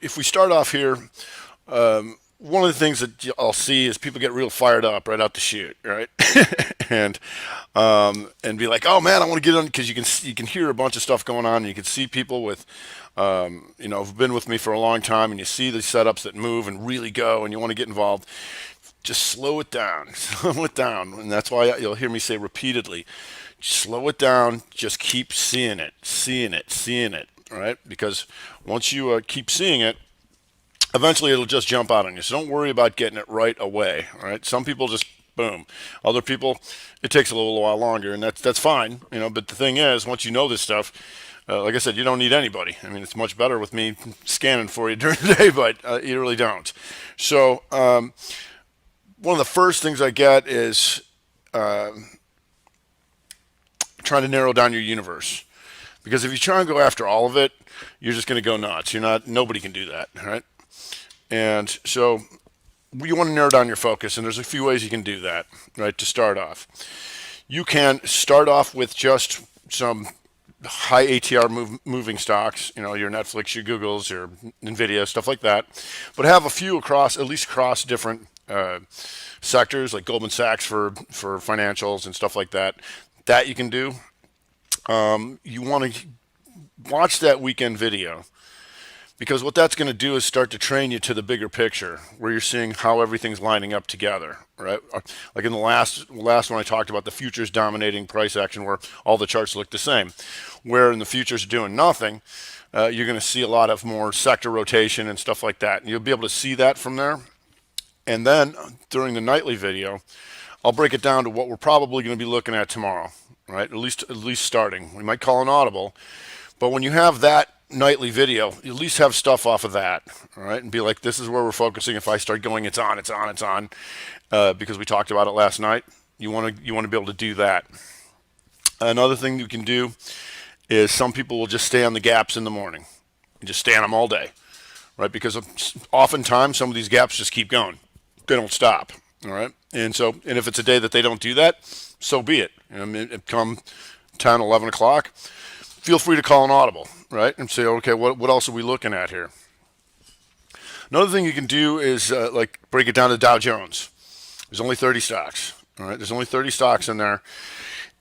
if we start off here, one of the things that I'll see is people get real fired up right out the chute, right? and and be like, "Oh man, I want to get on," because you can hear a bunch of stuff going on, and you can see people with, who've been with me for a long time, and you see the setups that move and really go, and you want to get involved. Just slow it down, slow it down, and that's why you'll hear me say repeatedly, slow it down. Just keep seeing it, seeing it, seeing it. All right, because once you keep seeing it, eventually it'll just jump out on you. So don't worry about getting it right away. All right. Some people just boom. Other people, it takes a little while longer, and that's fine. But the thing is, once you know this stuff, like I said, you don't need anybody. I mean, it's much better with me scanning for you during the day, but you really don't. So one of the first things I get is trying to narrow down your universe. Because if you try and go after all of it, you're just going to go nuts. Nobody can do that, right? And so you want to narrow down your focus, and there's a few ways you can do that, right, to start off. You can start off with just some high ATR moving stocks, your Netflix, your Googles, your Nvidia, stuff like that, but have a few at least across different sectors, like Goldman Sachs for financials and stuff like that. That you can do. You want to watch that weekend video, because what that's going to do is start to train you to the bigger picture, where you're seeing how everything's lining up together, right? Like in the last one, I talked about the futures dominating price action, where all the charts look the same. Where in the futures are doing nothing, you're going to see a lot of more sector rotation and stuff like that. And you'll be able to see that from there. And then during the nightly video, I'll break it down to what we're probably going to be looking at tomorrow, right? At least starting. We might call an audible, but when you have that nightly video, you at least have stuff off of that, all right? And be like, this is where we're focusing. If I start going, it's on, it's on, it's on, because we talked about it last night. You want to be able to do that. Another thing you can do is some people will just stay on the gaps in the morning and just stay on them all day, right? Because oftentimes some of these gaps just keep going; they don't stop, all right? And if it's a day that they don't do that, so be it. Come 10, 11 o'clock, feel free to call an audible, right? And say, okay, what else are we looking at here? Another thing you can do is like break it down to Dow Jones. There's only 30 stocks, all right? There's only 30 stocks in there.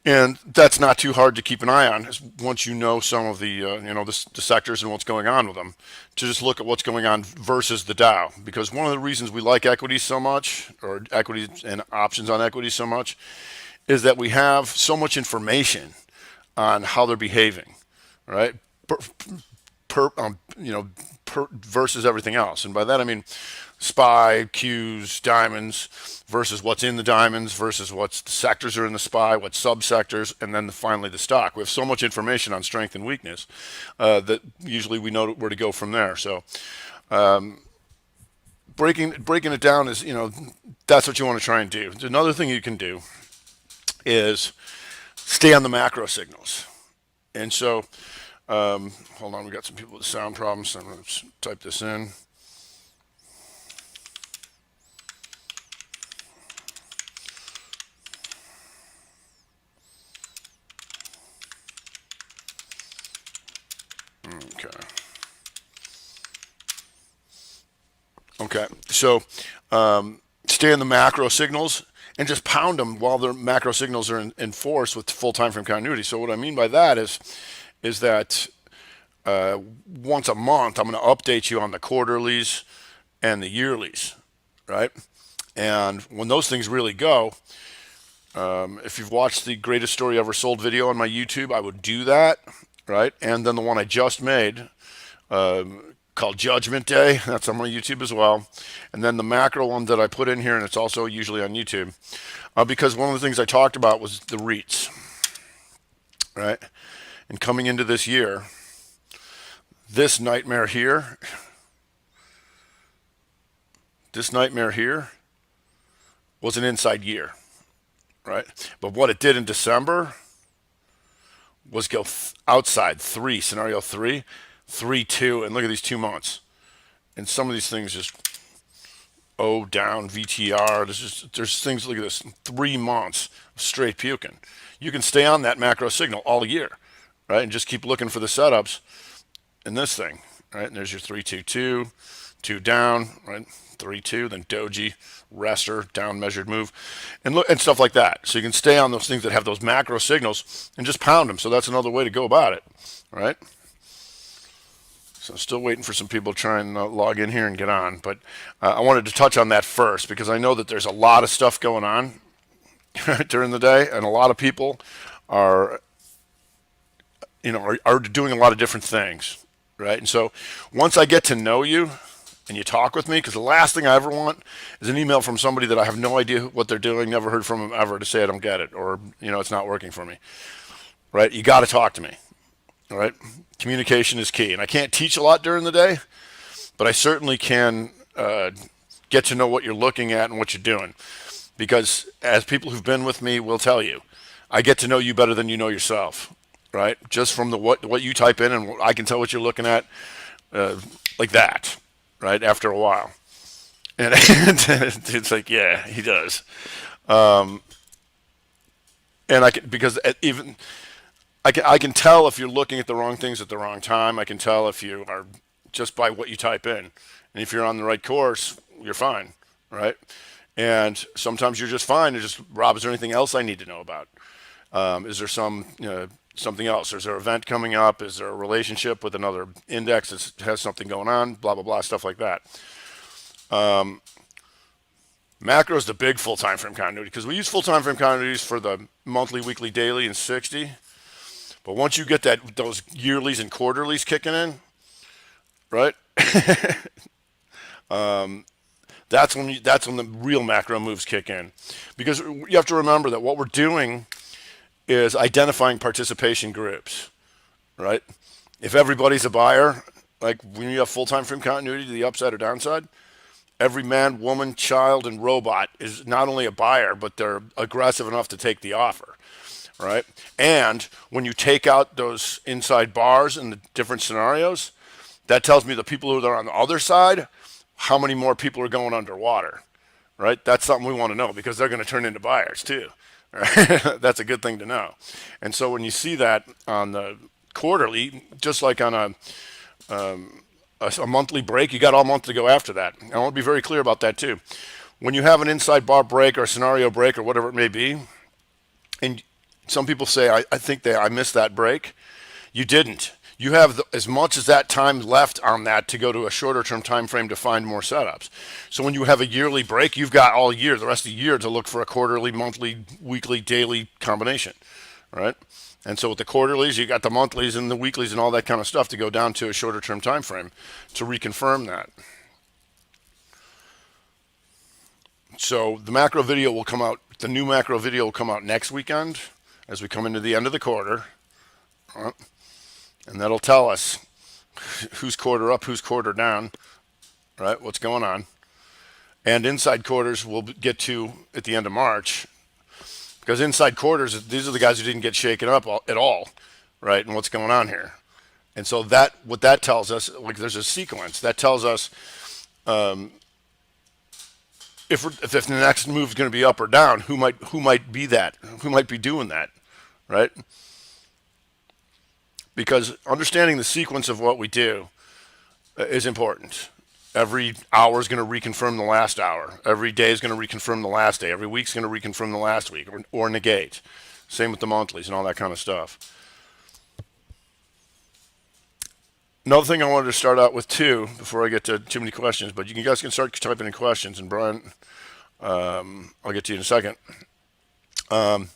And that's not too hard to keep an eye on once you know some of the sectors and what's going on with them, to just look at what's going on versus the Dow. Because one of the reasons we like equities so much, or equities and options on equities so much, is that we have so much information on how they're behaving, right? Per, versus everything else. And by that I mean SPY, Qs, diamonds, versus what's in the diamonds, versus what sectors are in the SPY, what subsectors, and then finally the stock. We have so much information on strength and weakness that usually we know where to go from there. So breaking it down is, that's what you want to try and do. Another thing you can do is stay on the macro signals. And so, hold on, we got some people with sound problems, so I'm going to type this in. Okay. Okay. So, stay in the macro signals and just pound them while the macro signals are in force with full time frame continuity. So what I mean by that is that once a month I'm going to update you on the quarterlies and the yearlies, right? And when those things really go, if you've watched the greatest story ever sold video on my YouTube, I would do that, right? And then the one I just made, called Judgment Day, that's on my YouTube as well. And then the macro one that I put in here, and it's also usually on YouTube, because one of the things I talked about was the REITs, right? And coming into this year, this nightmare here was an inside year, right? But what it did in December was go outside scenario 3, 2, and look at these 2 months. And some of these things just down, VTR. There's things, look at this, 3 months of straight puking. You can stay on that macro signal all year, right? And just keep looking for the setups in this thing. right? And there's your 322, 2 down, right? 3-2, then doji, rester, down measured move, and look and stuff like that. So you can stay on those things that have those macro signals and just pound them. So that's another way to go about it, right? So still waiting for some people to try and log in here and get on, but I wanted to touch on that first because I know that there's a lot of stuff going on during the day, and a lot of people are, are doing a lot of different things, right? And so once I get to know you and you talk with me, because the last thing I ever want is an email from somebody that I have no idea what they're doing, never heard from them ever, to say I don't get it, or it's not working for me, right? You got to talk to me, all right? Communication is key, and I can't teach a lot during the day, but I certainly can get to know what you're looking at and what you're doing, because as people who've been with me will tell you, I get to know you better than you know yourself, right? Just from the what you type in, and I can tell what you're looking at, like that. Right after a while, and it's like, yeah, he does, and I can, because even I can tell if you're looking at the wrong things at the wrong time. I can tell if you are, just by what you type in, and if you're on the right course, you're fine, right? And sometimes you're just fine. It's just, Rob, is there anything else I need to know about? Is there something else? Is there an event coming up? Is there a relationship with another index that has something going on? Blah, blah, blah, stuff like that. Macro is the big full time frame continuity, because we use full time frame continuities for the monthly, weekly, daily, and 60. But once you get those yearlies and quarterlies kicking in, right? That's when the real macro moves kick in, because you have to remember that what we're doing is identifying participation groups, right? If everybody's a buyer, like when you have full-time frame continuity to the upside or downside, every man, woman, child, and robot is not only a buyer, but they're aggressive enough to take the offer, right? And when you take out those inside bars in the different scenarios, that tells me the people who are on the other side, how many more people are going underwater, right? That's something we want to know, because they're going to turn into buyers too. Right? That's a good thing to know. And so when you see that on the quarterly, just like on a monthly break, you got all month to go after that. I want to be very clear about that too. When you have an inside bar break or a scenario break or whatever it may be, and some people say, I think I missed that break. You didn't. You have as much as that time left on that to go to a shorter term time frame to find more setups. So when you have a yearly break, you've got all year, the rest of the year, to look for a quarterly, monthly, weekly, daily combination, right? And so with the quarterlies, you got the monthlies and the weeklies and all that kind of stuff to go down to a shorter term time frame to reconfirm that. So the macro video will come out, the new macro video will come out next weekend as we come into the end of the quarter. Right? And that'll tell us who's quarter up, who's quarter down, right? What's going on. And inside quarters we'll get to at the end of March, because inside quarters, these are the guys who didn't get shaken up at all, right? And what's going on here. And so what that tells us, like, there's a sequence that tells us if the next move is going to be up or down, who might be doing that, right? Because understanding the sequence of what we do is important. Every hour is going to reconfirm the last hour. Every day is going to reconfirm the last day. Every week is going to reconfirm the last week, or negate. Same with the monthlies and all that kind of stuff. Another thing I wanted to start out with too, before I get to too many questions, but you guys can start typing in questions, and Brian, I'll get to you in a second. That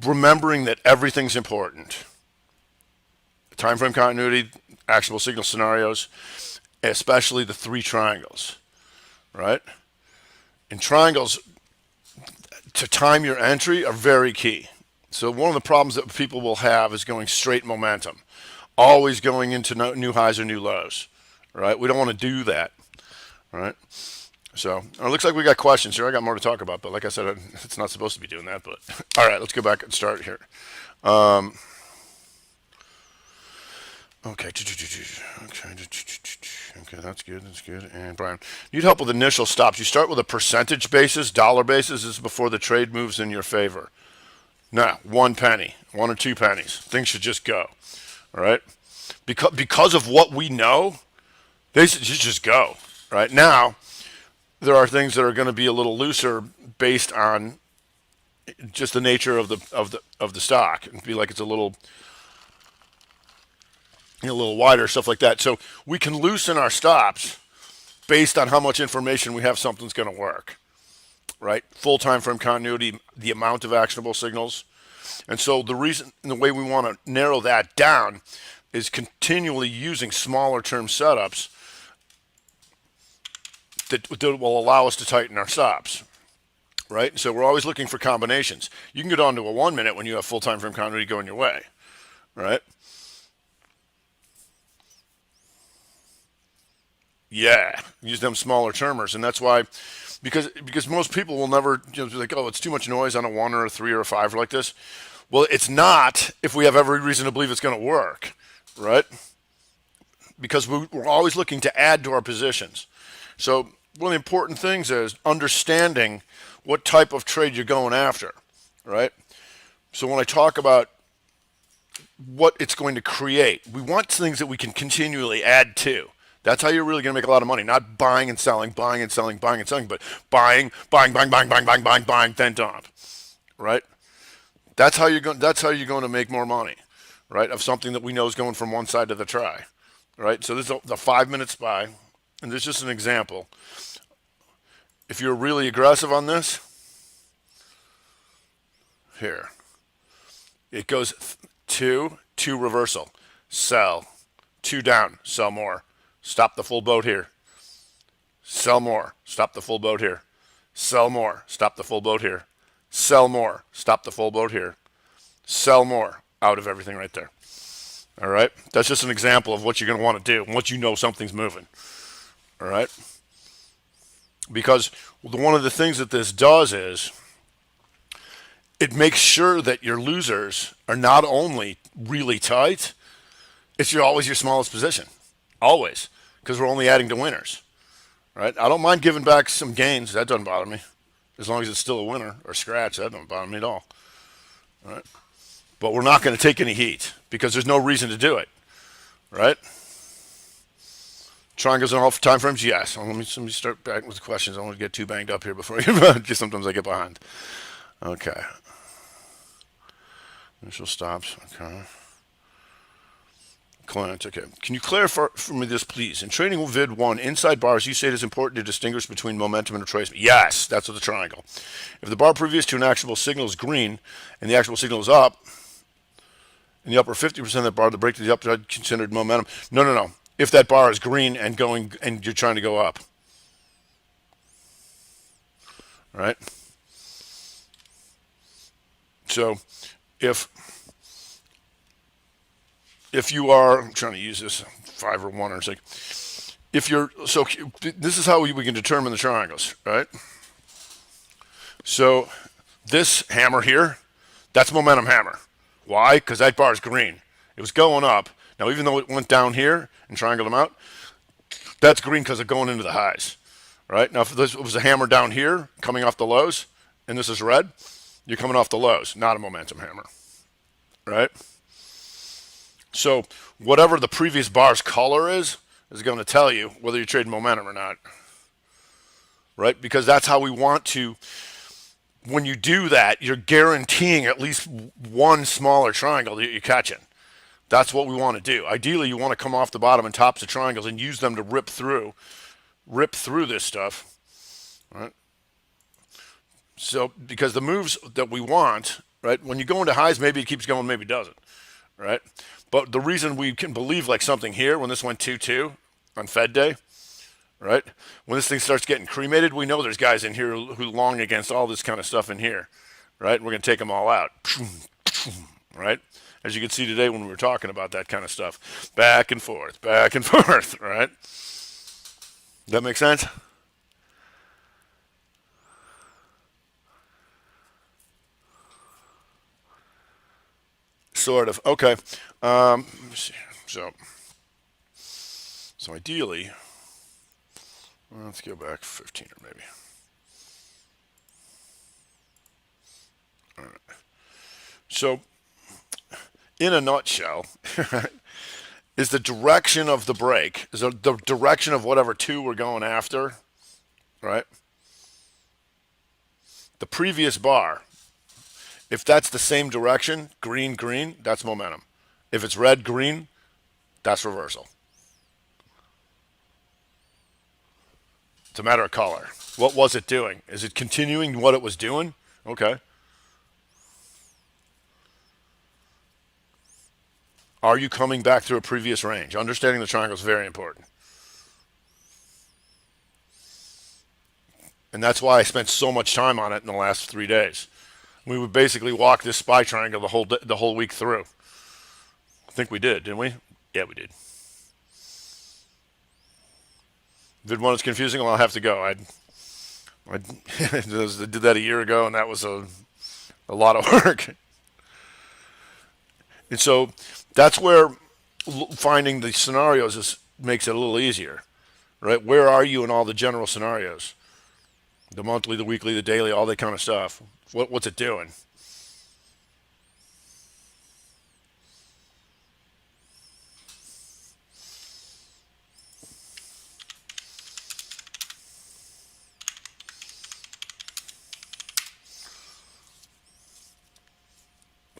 remembering that everything's important. Time frame continuity, actionable signal scenarios, especially the 3 triangles, right? And triangles, to time your entry, are very key. So one of the problems that people will have is going straight momentum, always going into new highs or new lows, right? We don't want to do that, right? So it looks like we got questions here. I got more to talk about, but like I said, it's not supposed to be doing that. But all right, let's go back and start here. Okay, that's good. That's good. And Brian, need help with initial stops. You start with a percentage basis, dollar basis. This is before the trade moves in your favor. No, 1 penny, 1 or 2 pennies. Things should just go. All right, because of what we know, they should just go. Right now, there are things that are going to be a little looser based on just the nature of the stock, and be like it's a little a little wider, stuff like that. So we can loosen our stops based on how much information we have something's going to work. Right, full time frame continuity, the amount of actionable signals, and so the reason and the way we want to narrow that down is continually using smaller term setups that will allow us to tighten our stops. Right? So we're always looking for combinations. You can go down to a 1 minute when you have full time frame continuity going your way. Right? Yeah. Use them smaller termers. And that's why because most people will never be like, oh, it's too much noise on a 1 or a 3 or a 5 like this. Well, it's not if we have every reason to believe it's going to work. Right? Because we're always looking to add to our positions. So one of the important things is understanding what type of trade you're going after, right? So when I talk about what it's going to create, we want things that we can continually add to. That's how you're really going to make a lot of money. Not buying and selling, buying and selling, buying and selling, but buying, then dump, right? That's how you're going. That's how you're going to make more money, right? Of something that we know is going from one side to the try, right? So this is the 5 minute SPY, and this is just an example. If you're really aggressive on this, here, it goes 2 reversal, sell, 2 down, sell more, stop the full boat here, sell more, stop the full boat here, sell more, stop the full boat here, sell more, stop the full boat here, sell more, out of everything right there. All right, that's just an example of what you're going to want to do once you know something's moving. All right. Because one of the things that this does is it makes sure that your losers are not only really tight, it's always your smallest position. Always. Because we're only adding to winners. Right? I don't mind giving back some gains. That doesn't bother me. As long as it's still a winner or scratch, that doesn't bother me at all. Right? But we're not going to take any heat because there's no reason to do it. Right? Triangles on all time frames? Yes. Let me start back with the questions. I don't want to get too banged up here before just sometimes I get behind. Okay. Initial stops. Okay. Clients. Okay. Can you clarify for me this, please? In trading vid 1, inside bars, you say it is important to distinguish between momentum and retracement. Yes, that's what the triangle. If the bar previous to an actual signal is green and the actual signal is up, in the upper 50% of that bar, the break to the upside considered momentum. No. If that bar is green and going and you're trying to go up. Right? So if you are, I'm trying to use this 5 or 1 or 6. If you're, so this is how we can determine the triangles, right? So this hammer here, that's momentum hammer. Why? Because that bar is green. It was going up. Now, even though it went down here and triangled them out, that's green because of going into the highs, right? Now, if this was a hammer down here coming off the lows, and this is red, you're coming off the lows, not a momentum hammer, right? So whatever the previous bar's color is going to tell you whether you're trading momentum or not, right? Because that's how we want to. When you do that, you're guaranteeing at least one smaller triangle that you're catching. That's what we want to do. Ideally, you want to come off the bottom and tops of triangles and use them to rip through this stuff, right? So, because the moves that we want, right, when you go into highs, maybe it keeps going, maybe it doesn't, right? But the reason we can believe like something here, when this went 2-2 on Fed day, right, when this thing starts getting cremated, we know there's guys in here who long against all this kind of stuff in here, right? We're going to take them all out, right? As you can see today when we were talking about that kind of stuff. Back and forth, right? That make sense? Sort of. Okay. Let me see. So ideally, let's go back 15 or maybe. All right. So in a nutshell, is the direction of the break, is the direction of whatever two we're going after, right? The previous bar, if that's the same direction, green, green, that's momentum. If it's red, green, that's reversal. It's a matter of color. What was it doing? Is it continuing what it was doing? Okay. Are you coming back through a previous range? Understanding the triangle is very important. And that's why I spent so much time on it in the last 3 days. We would basically walk this SPY triangle the whole week through. I think we did, didn't we? Yeah, we did. Did one that's confusing? Well, I'll have to go. I did that a year ago, and that was a lot of work. And so that's where finding the scenarios makes it a little easier, right? Where are you in all the general scenarios? The monthly, the weekly, the daily, all that kind of stuff. What's it doing?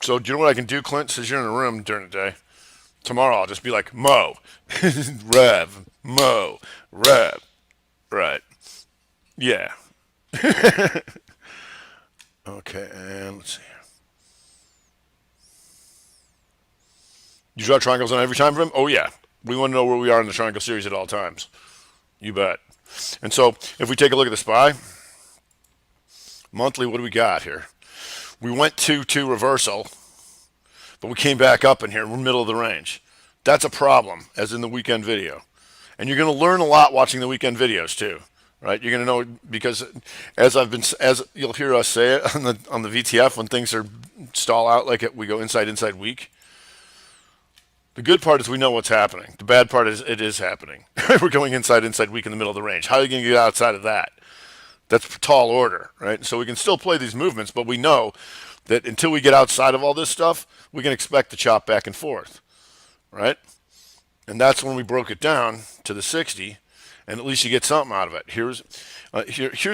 So do you know what I can do, Clint, since you're in the room during the day? Tomorrow I'll just be like, Mo, Rev, Mo, Rev. Right. Yeah. Okay, and let's see. You draw triangles on every time frame? Oh, yeah. We want to know where we are in the triangle series at all times. You bet. And so if we take a look at the SPY, monthly, what do we got here? We went to reversal, but we came back up in here. We're middle of the range. That's a problem, as in the weekend video. And you're going to learn a lot watching the weekend videos too, right? You're going to know because as you'll hear us say it on the VTF when things are stall out like we go inside week. The good part is we know what's happening. The bad part is it is happening. We're going inside week in the middle of the range. How are you going to get outside of that? That's tall order, right? So we can still play these movements, but we know that until we get outside of all this stuff, we can expect to chop back and forth, right? And that's when we broke it down to the 60, and at least you get something out of it. Here's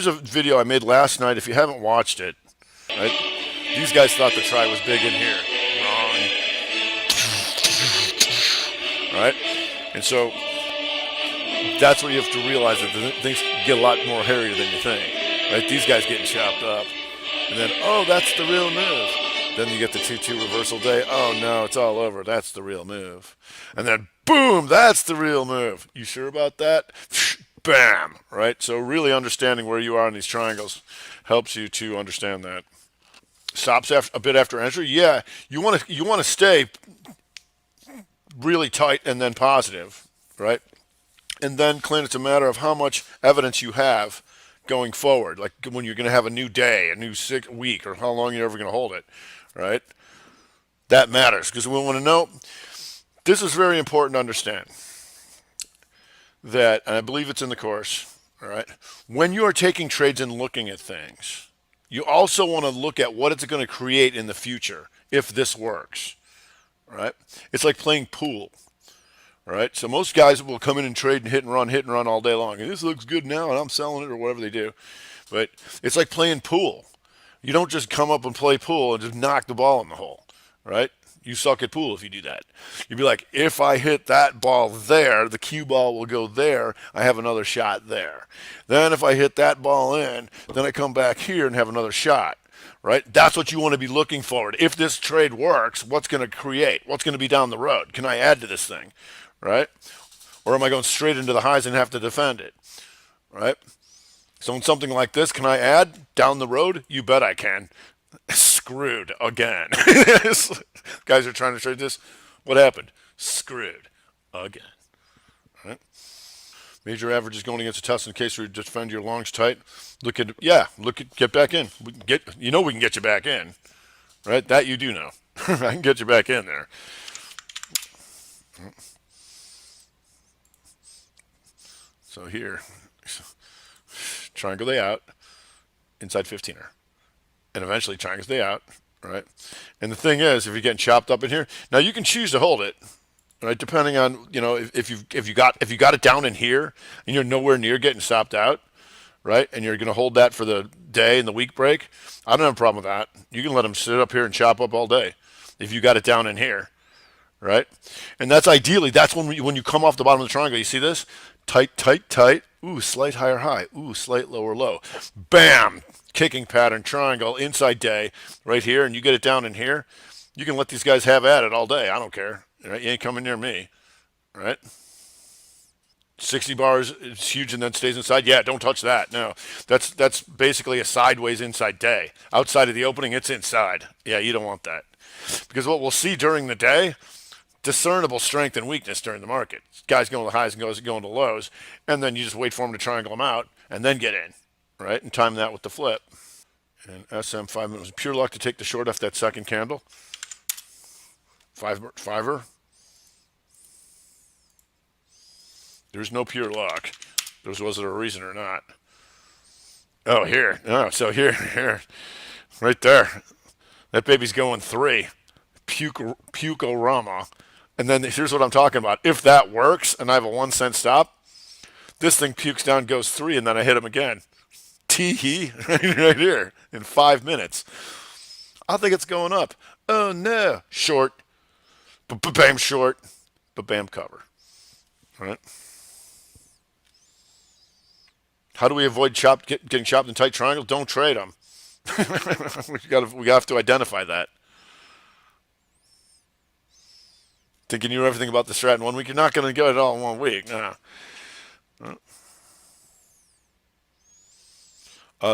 a video I made last night. If you haven't watched it, right? These guys thought the try was big in here. Wrong. Right? And so that's where you have to realize that things get a lot more hairier than you think. Right? These guys getting chopped up. And then, oh, that's the real move. Then you get the 2-2 reversal day. Oh, no, it's all over. That's the real move. And then, boom, that's the real move. You sure about that? Bam, right? So really understanding where you are in these triangles helps you to understand that. Stops a bit after entry. Yeah, you want to stay really tight and then positive, right? And then, Clint, it's a matter of how much evidence you have going forward, like when you're going to have a new day, a new week, or how long you're ever going to hold it, right? That matters because we want to know. This is very important to understand that, and I believe it's in the course, all right? When you are taking trades and looking at things, you also want to look at what it's going to create in the future if this works, right? It's like playing pool. All right, so most guys will come in and trade and hit and run all day long. And this looks good now, and I'm selling it or whatever they do. But it's like playing pool. You don't just come up and play pool and just knock the ball in the hole, right? You suck at pool if you do that. You'd be like, if I hit that ball there, the cue ball will go there. I have another shot there. Then if I hit that ball in, then I come back here and have another shot. Right? That's what you want to be looking forward. If this trade works, what's going to create? What's going to be down the road? Can I add to this thing? Right? Or am I going straight into the highs and have to defend it? Right? So in something like this, can I add down the road? You bet I can. Screwed again. Guys are trying to trade this. What happened? Screwed again. Right? Major averages going against a test in case you defend your longs tight. Get back in. We can get you back in. Right? That you do know. I can get you back in there. So here, triangle day out, inside 15er. And eventually triangles day out, right? And the thing is, if you're getting chopped up in here, now you can choose to hold it. right? Depending on if you got it down in here and you're nowhere near getting stopped out, right? And you're going to hold that for the day and the week break. I don't have a problem with that. You can let them sit up here and chop up all day if you got it down in here, right? And that's ideally that's when you come off the bottom of the triangle. You see this tight, tight, tight. Ooh, slight higher high. Ooh, slight lower low. Bam! Kicking pattern triangle inside day right here, and you get it down in here. You can let these guys have at it all day. I don't care. Right? You ain't coming near me, right? 60 bars is huge and then stays inside. Yeah, don't touch that. No, that's basically a sideways inside day. Outside of the opening, it's inside. Yeah, you don't want that because what we'll see during the day, discernible strength and weakness during the market. Guys going to the highs and goes going to lows, and then you just wait for them to triangle them out and then get in, right? And time that with the flip. And SM 5 minutes pure luck to take the short off that second candle. Fiver. There's no pure luck. Was it a reason or not? Oh, here. Oh, so here. Right there. That baby's going 3. Puke-o-rama. And then here's what I'm talking about. If that works and I have a 1 cent stop, this thing pukes down, goes 3, and then I hit him again. Tee-hee. Right here in 5 minutes. I think it's going up. Oh, no. Short. Bam, short. Bam, cover. All right. How do we avoid getting chopped in tight triangle? Don't trade them. we have to identify that. Thinking you know everything about the strat in 1 week, you're not going to get it all in 1 week. No.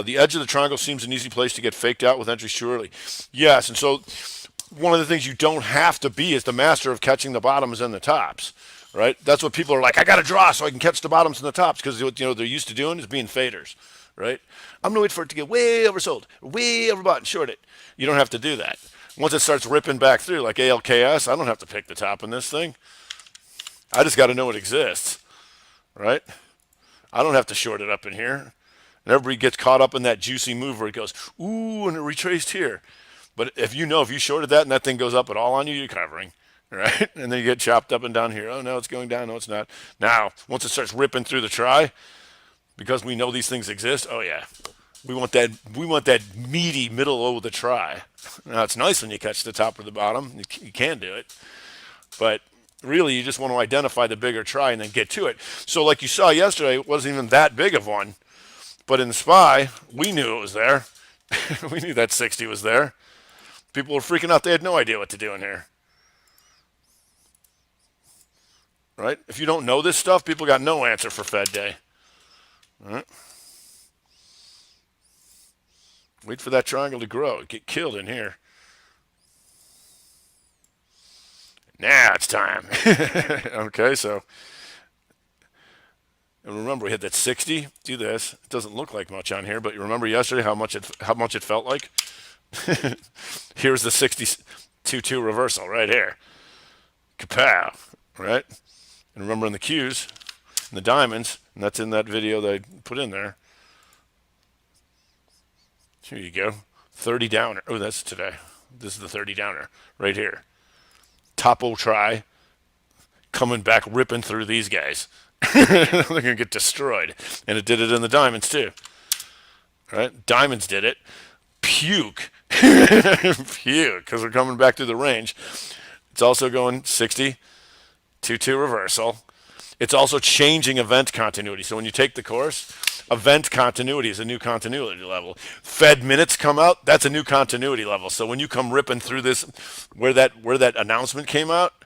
The edge of the triangle seems an easy place to get faked out with entries too early. Yes, and so one of the things you don't have to be is the master of catching the bottoms and the tops. Right? That's what people are like. I got to draw so I can catch the bottoms and the tops because what they're used to doing is being faders, right? I'm gonna wait for it to get way oversold, way overbought, and short it. You don't have to do that. Once it starts ripping back through, like ALKS, I don't have to pick the top in this thing. I just got to know it exists, right? I don't have to short it up in here. And everybody gets caught up in that juicy move where it goes, ooh, and it retraced here. But if you shorted that and that thing goes up at all on you, you're covering. Right? And then you get chopped up and down here. Oh, no, it's going down. No, it's not. Now, once it starts ripping through the try, because we know these things exist, oh, yeah. We want that meaty middle of the try. Now, it's nice when you catch the top or the bottom. You can do it. But really, you just want to identify the bigger try and then get to it. So like you saw yesterday, it wasn't even that big of one. But in SPY, we knew it was there. We knew that 60 was there. People were freaking out. They had no idea what to do in here. Right? If you don't know this stuff, people got no answer for Fed Day. All right? Wait for that triangle to grow. Get killed in here. Now it's time. Okay, so and remember we hit that 60. Do this. It doesn't look like much on here, but you remember yesterday how much it felt like? Here's the 62 reversal right here. Kapow. Right? And remember in the Qs, and the diamonds, and that's in that video that I put in there. Here you go. 30 downer. Oh, that's today. This is the 30 downer right here. Topo try. Coming back, ripping through these guys. They're going to get destroyed. And it did it in the diamonds, too. Right? Diamonds did it. Puke. Puke, because we're coming back through the range. It's also going 60. 2-2 reversal. It's also changing event continuity. So when you take the course, event continuity is a new continuity level. Fed minutes come out, that's a new continuity level. So when you come ripping through this, where that announcement came out,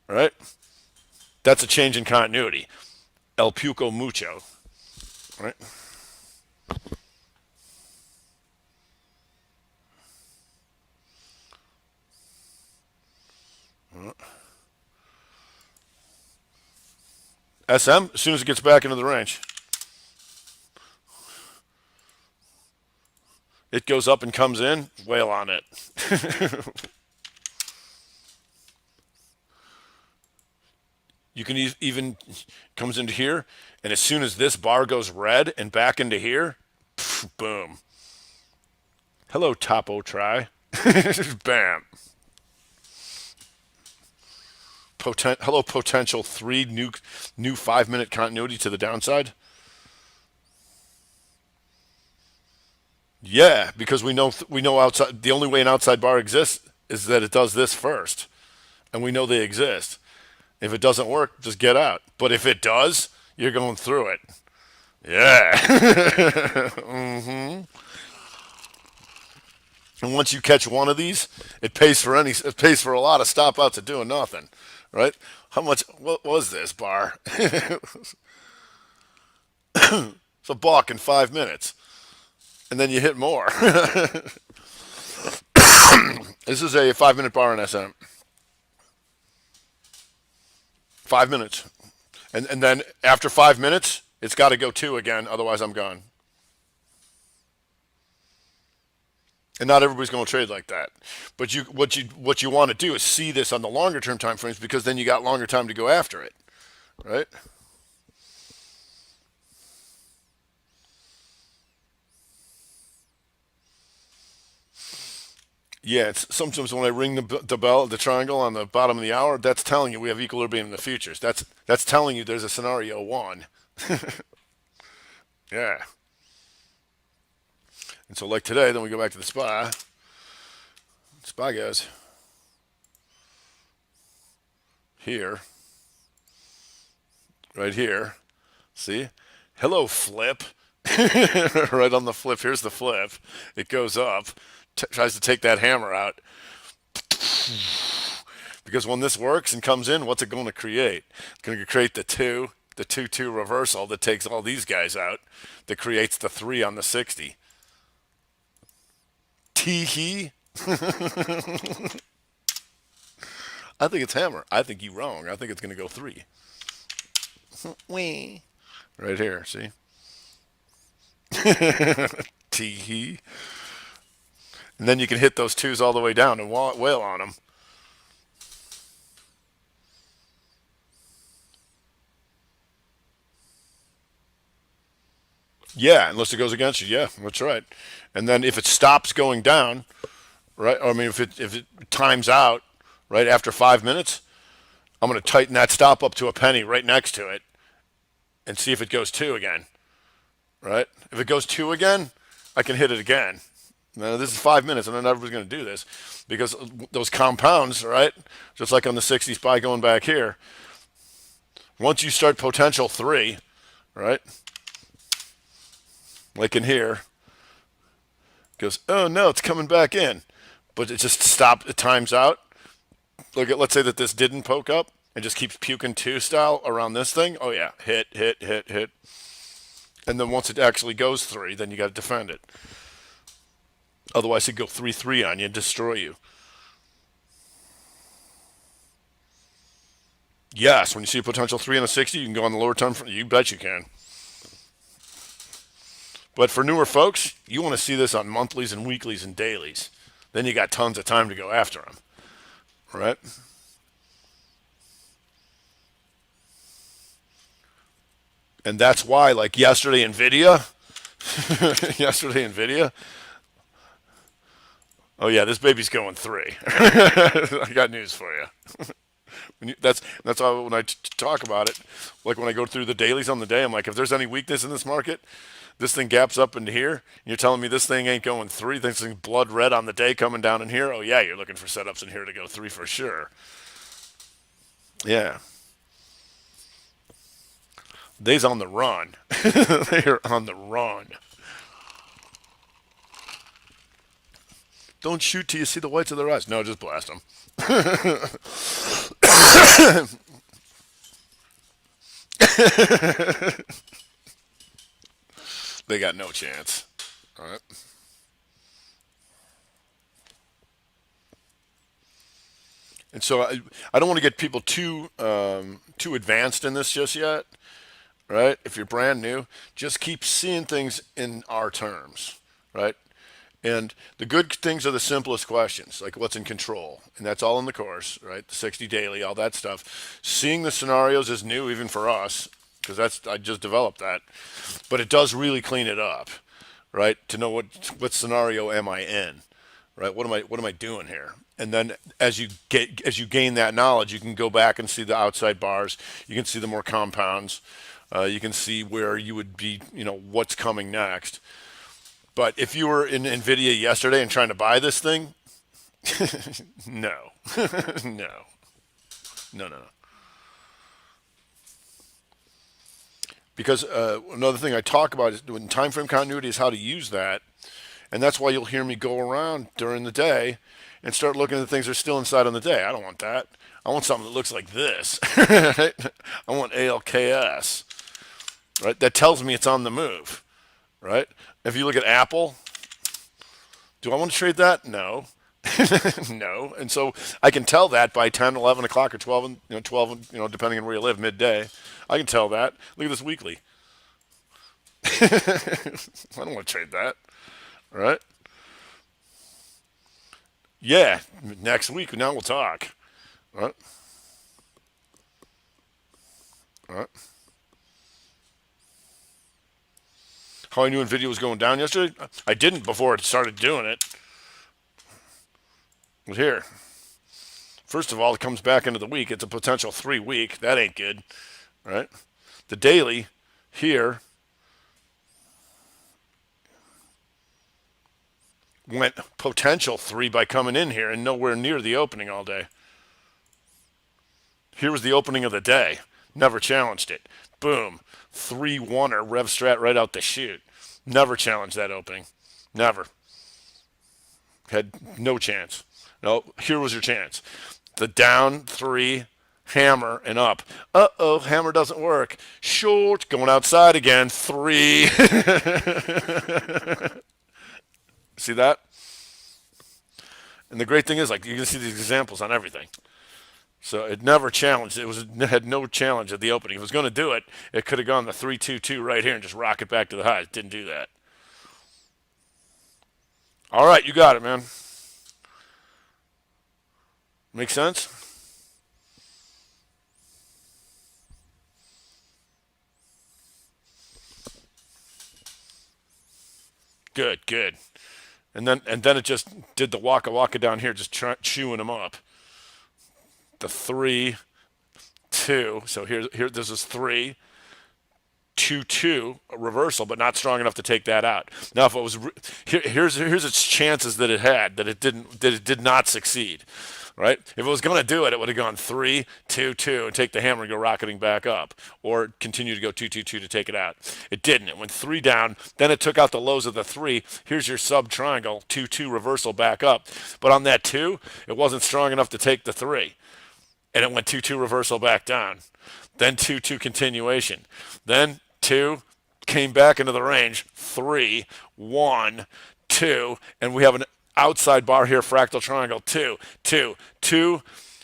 right? That's a change in continuity. El Puco Mucho, right? SM, as soon as it gets back into the range, it goes up and comes in, whale on it. You can even comes into here, and as soon as this bar goes red and back into here, boom. Hello, Topo try. Bam. hello potential 3 new 5-minute continuity to the downside. Yeah, because we know outside the only way an outside bar exists is that it does this first, and we know they exist. If it doesn't work, just get out. But if it does, you're going through it. Yeah. And once you catch one of these, it pays for a lot of stop outs of doing nothing, right? How much? What was this bar? It's a buck in 5 minutes, and then you hit more. This is a 5-minute bar in SM. 5 minutes, and then after 5 minutes, it's got to go two again. Otherwise, I'm gone. And not everybody's going to trade like that. But what you want to do is see this on the longer term time frames, because then you got longer time to go after it, right? Yeah, it's sometimes when I ring the bell, the triangle on the bottom of the hour, that's telling you we have equilibrium in the futures. That's telling you there's a scenario one. Yeah. And so like today, then we go back to the SPY. SPY goes here, right here. See? Hello, flip. Right on the flip. Here's the flip. It goes up, tries to take that hammer out. Because when this works and comes in, what's it going to create? It's going to create the 2-2 reversal that takes all these guys out, that creates the 3 on the 60. Tee hee. I think it's hammer. I think you're wrong. I think it's going to go 3. Wee. Right here, see? Tee hee. And then you can hit those 2s all the way down and wail on them. Yeah, unless it goes against you. Yeah, that's right. And then if it stops going down, right? I mean, if it times out right after 5 minutes, I'm going to tighten that stop up to a penny right next to it and see if it goes 2 again. Right? If it goes 2 again, I can hit it again. Now, this is 5 minutes, and I'm never going to do this because those compounds, right? Just like on the 60 SPY going back here, once you start potential 3, right? Like in here, goes, oh no, it's coming back in. But it just stopped, it times out. Let's say that this didn't poke up and just keeps puking 2 style around this thing. Oh yeah, hit, hit, hit, hit. And then once it actually goes 3, then you got to defend it. Otherwise, it'd go 3-3 on you and destroy you. Yes, when you see a potential 3 on a 60, you can go on the lower time frame. You bet you can. But for newer folks, you want to see this on monthlies and weeklies and dailies. Then you got tons of time to go after them, right? And that's why, like yesterday, NVIDIA, oh yeah, this baby's going 3. I got news for you. That's why when I talk about it, like when I go through the dailies on the day, I'm like, if there's any weakness in this market, this thing gaps up into here. You're telling me this thing ain't going 3. This thing's blood red on the day coming down in here. Oh yeah, you're looking for setups in here to go 3 for sure. Yeah. They's on the run. They are on the run. Don't shoot till you see the whites of their eyes. No, just blast them. They got no chance. All right. And so I don't want to get people too advanced in this just yet, right? If you're brand new, just keep seeing things in our terms, right? And the good things are the simplest questions, like what's in control, and that's all in the course, right? The 60 daily, all that stuff. Seeing the scenarios is new even for us, because I just developed that, but it does really clean it up, right? To know what scenario am I in, right? What am I doing here? And then as you gain that knowledge, you can go back and see the outside bars. You can see the more compounds. You can see where you would be, what's coming next. But if you were in Nvidia yesterday and trying to buy this thing, no, no, no. Because another thing I talk about is when time frame continuity is how to use that, and that's why you'll hear me go around during the day and start looking at things that are still inside on the day. I don't want that. I want something that looks like this. I want ALKS, right? That tells me it's on the move, right? If you look at Apple, do I want to trade that? No. No. And so I can tell that by 10, 11 o'clock or 12, 12, depending on where you live, midday. I can tell that. Look at this weekly. I don't want to trade that, right? Yeah, next week, now we'll talk. Right? Right? How I knew NVIDIA was going down yesterday? I didn't before it started doing it. But here, first of all, it comes back into the week. It's a potential 3-week. That ain't good, right? The daily here went potential 3 by coming in here and nowhere near the opening all day. Here was the opening of the day. Never challenged it. Boom. 3-1er Rev Strat right out the chute. Never challenged that opening. Never. Had no chance. No, here was your chance. The down 3, hammer, and up. Uh-oh, hammer doesn't work. Short, going outside again. 3. See that? And the great thing is, like, you can see these examples on everything. So it never challenged. It had no challenge at the opening. If it was going to do it, it could have gone the 3-2-2 right here and just rock it back to the highs. Didn't do that. All right, you got it, man. Make sense? Good, good. And then it just did the waka down here, just chewing them up. The 3, 2. So here this is 3, 2, 2, a reversal, but not strong enough to take that out. Now, if it was here's its chances that it did not succeed. Right? If it was going to do it, it would have gone 3, 2, 2, and take the hammer and go rocketing back up, or continue to go 2, 2, 2 to take it out. It didn't. It went 3 down. Then it took out the lows of the 3. Here's your sub triangle, 2, 2 reversal back up. But on that 2, it wasn't strong enough to take the 3, and it went 2, 2 reversal back down. Then 2, 2 continuation. Then 2 came back into the range. 3, 1, 2, and we have an outside bar here, fractal triangle, 2, 2, 2,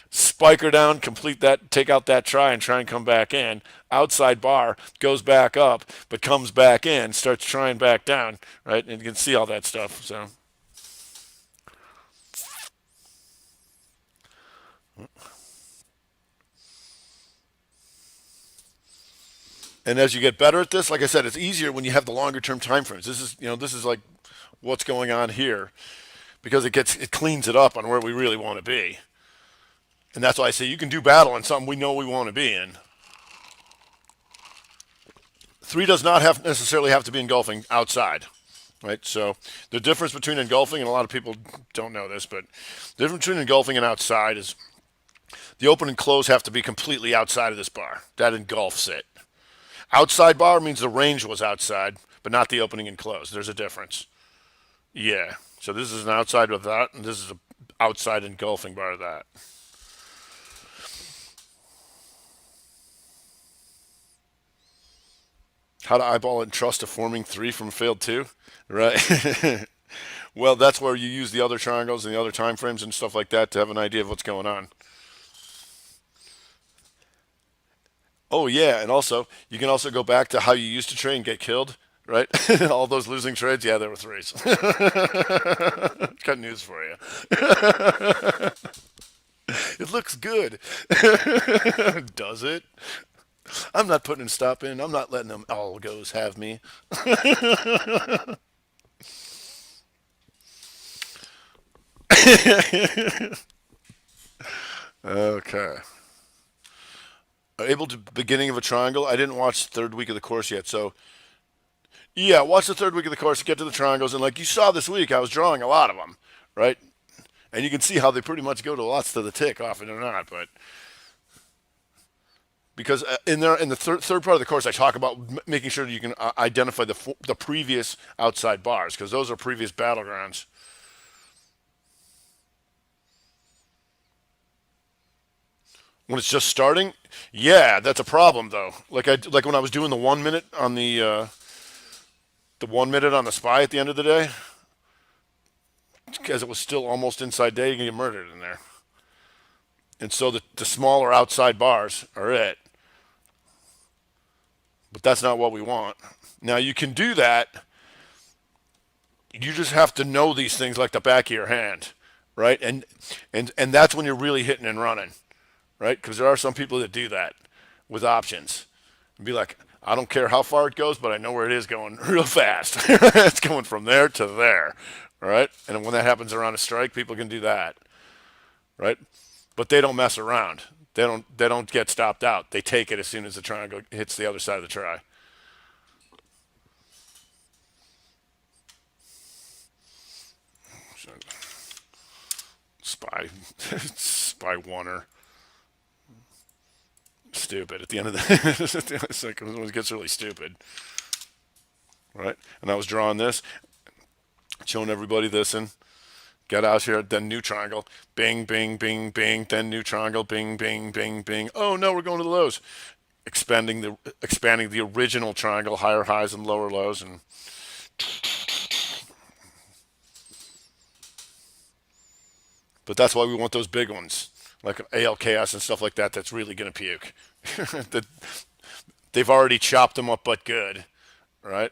spike her down, complete that, take out that try and come back in. Outside bar goes back up, but comes back in, starts trying back down, right? And you can see all that stuff. So, and as you get better at this, like I said, it's easier when you have the longer term time frames. This is like what's going on here, because it cleans it up on where we really want to be. And that's why I say you can do battle on something we know we want to be in. 3 does not necessarily have to be engulfing outside, right? So the difference between engulfing, and a lot of people don't know this, but the difference between engulfing and outside is the open and close have to be completely outside of this bar. That engulfs it. Outside bar means the range was outside, but not the opening and close. There's a difference. Yeah. So this is an outside of that, and this is an outside engulfing bar of that. How to eyeball and trust a forming 3 from failed 2? Right. Well, that's where you use the other triangles and the other time frames and stuff like that to have an idea of what's going on. Oh, yeah, and also, you can also go back to how you used to trade and get killed, right? All those losing trades, yeah, there were 3s. Got news for you. It looks good. Does it? I'm not putting a stop in. I'm not letting them all goes have me. Okay. Able to beginning of a triangle. I didn't watch the third week of the course yet, so yeah, watch the third week of the course, get to the triangles, and like you saw this week, I was drawing a lot of them, right? And you can see how they pretty much go to lots to the tick, often or not. But because in the third part of the course, I talk about making sure that you can identify the previous outside bars because those are previous battlegrounds. When it's just starting, yeah, that's a problem though. Like when I was doing the 1 minute on the 1 minute on the spy at the end of the day, because it was still almost inside day, you can get murdered in there. And so the smaller outside bars are it. But that's not what we want. Now you can do that. You just have to know these things like the back of your hand, right? And that's when you're really hitting and running, right? Because there are some people that do that with options. And be like, I don't care how far it goes, but I know where it is going real fast. It's going from there to there, right? And when that happens around a strike, people can do that, right? But they don't mess around. They don't get stopped out. They take it as soon as the triangle hits the other side of the try. Spy, spy oneer. Stupid. At the end of the, it's like when it gets really stupid, right? And I was drawing this, showing everybody this, and get out here, then new triangle, bing, bing, bing, bing, then new triangle, bing, bing, bing, bing. Oh no, we're going to the lows. Expanding the original triangle, higher highs and lower lows, and but that's why we want those big ones, like ALKS and stuff like that. That's really gonna puke. that they've already chopped them up, but good, right?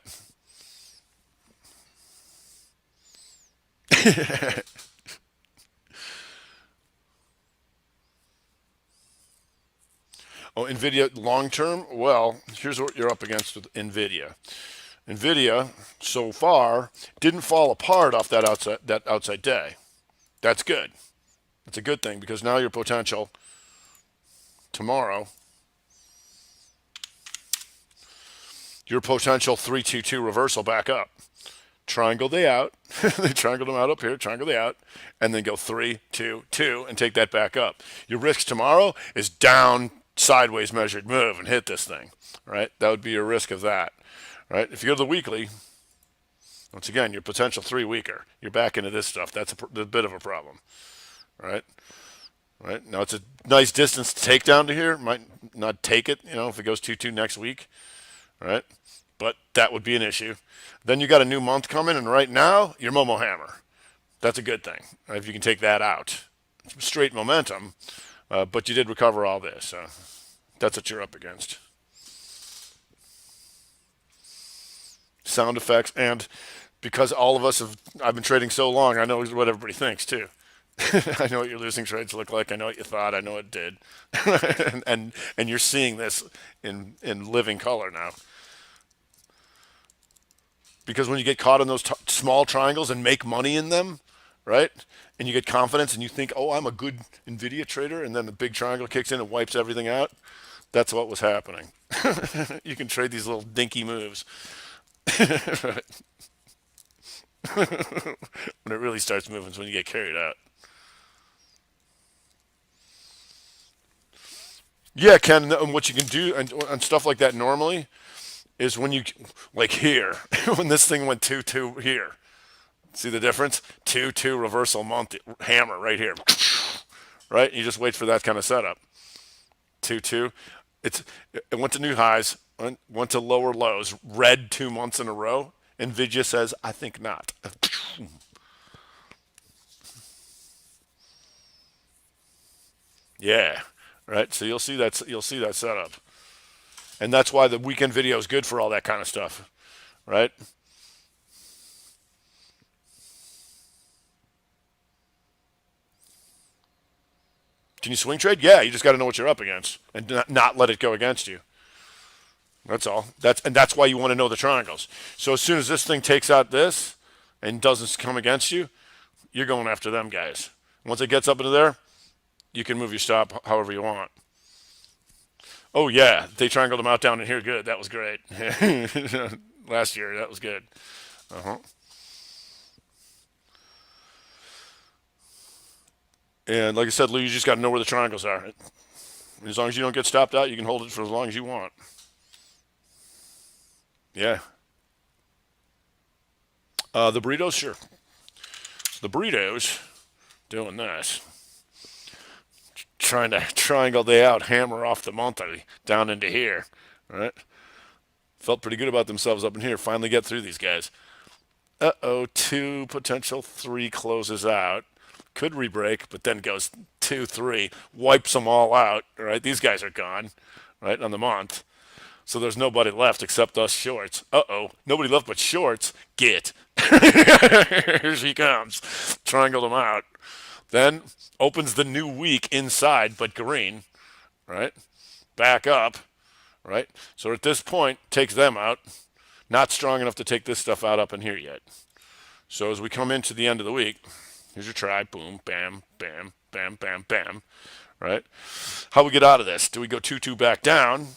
Oh, Nvidia long term. Well, here's what you're up against with Nvidia. Nvidia so far didn't fall apart off that outside day. That's good. That's a good thing because now your potential tomorrow, your potential 322 reversal back up. Triangle they out. They triangled them out up here, triangle they out, and then go 322 and take that back up. Your risk tomorrow is down sideways measured move and hit this thing, right? That would be your risk of that, right? If you go to the weekly, once again, your potential three weaker. You're back into this stuff. That's a bit of a problem, right? Right now, it's a nice distance to take down to here. Might not take it, if it goes 2-2 next week, right? But that would be an issue. Then you got a new month coming, and right now, you're Momo Hammer. That's a good thing, right? If you can take that out. It's straight momentum, but you did recover all this. So that's what you're up against. Sound effects, and because all of us I've been trading so long, I know what everybody thinks too. I know what your losing trades look like. I know what you thought. I know it did, and you're seeing this in living color now. Because when you get caught in those small triangles and make money in them, right? And you get confidence and you think, oh, I'm a good Nvidia trader, and then the big triangle kicks in and wipes everything out. That's what was happening. You can trade these little dinky moves. When it really starts moving is when you get carried out. Yeah, Ken, and what you can do and stuff like that normally is when you, like here, when this thing went 2-2 here. See the difference? 2-2 reversal month hammer right here. Right? You just wait for that kind of setup. 2-2. It went to new highs, went to lower lows, red 2 months in a row. Nvidia says, I think not. Yeah. Right? So you'll see that setup. And that's why the weekend video is good for all that kind of stuff. Right? Can you swing trade? Yeah, you just got to know what you're up against and not let it go against you. That's all. That's why you want to know the triangles. So as soon as this thing takes out this and doesn't come against you, you're going after them guys. Once it gets up into there, you can move your stop however you want. Oh yeah, they triangled them out down in here. Good, that was great. Last year, that was good. Uh-huh. And like I said, Lou, you just got to know where the triangles are. As long as you don't get stopped out, you can hold it for as long as you want. Yeah. The burritos, sure. The burritos doing this, trying to triangle they out, hammer off the monthly down into here. Right? Felt pretty good about themselves up in here. Finally get through these guys. Uh-oh, two, potential three closes out. Could re-break, but then goes 2-3, wipes them all out. Right? These guys are gone, right, on the month. So there's nobody left except us shorts. Uh-oh, nobody left but shorts. Get. Here she comes. Triangled them out. Then opens the new week inside, but green, right? Back up, right? So at this point, takes them out. Not strong enough to take this stuff out up in here yet. So as we come into the end of the week, here's your try. Boom, bam, bam, bam, bam, bam, right? How we get out of this? Do we go 2-2 back down?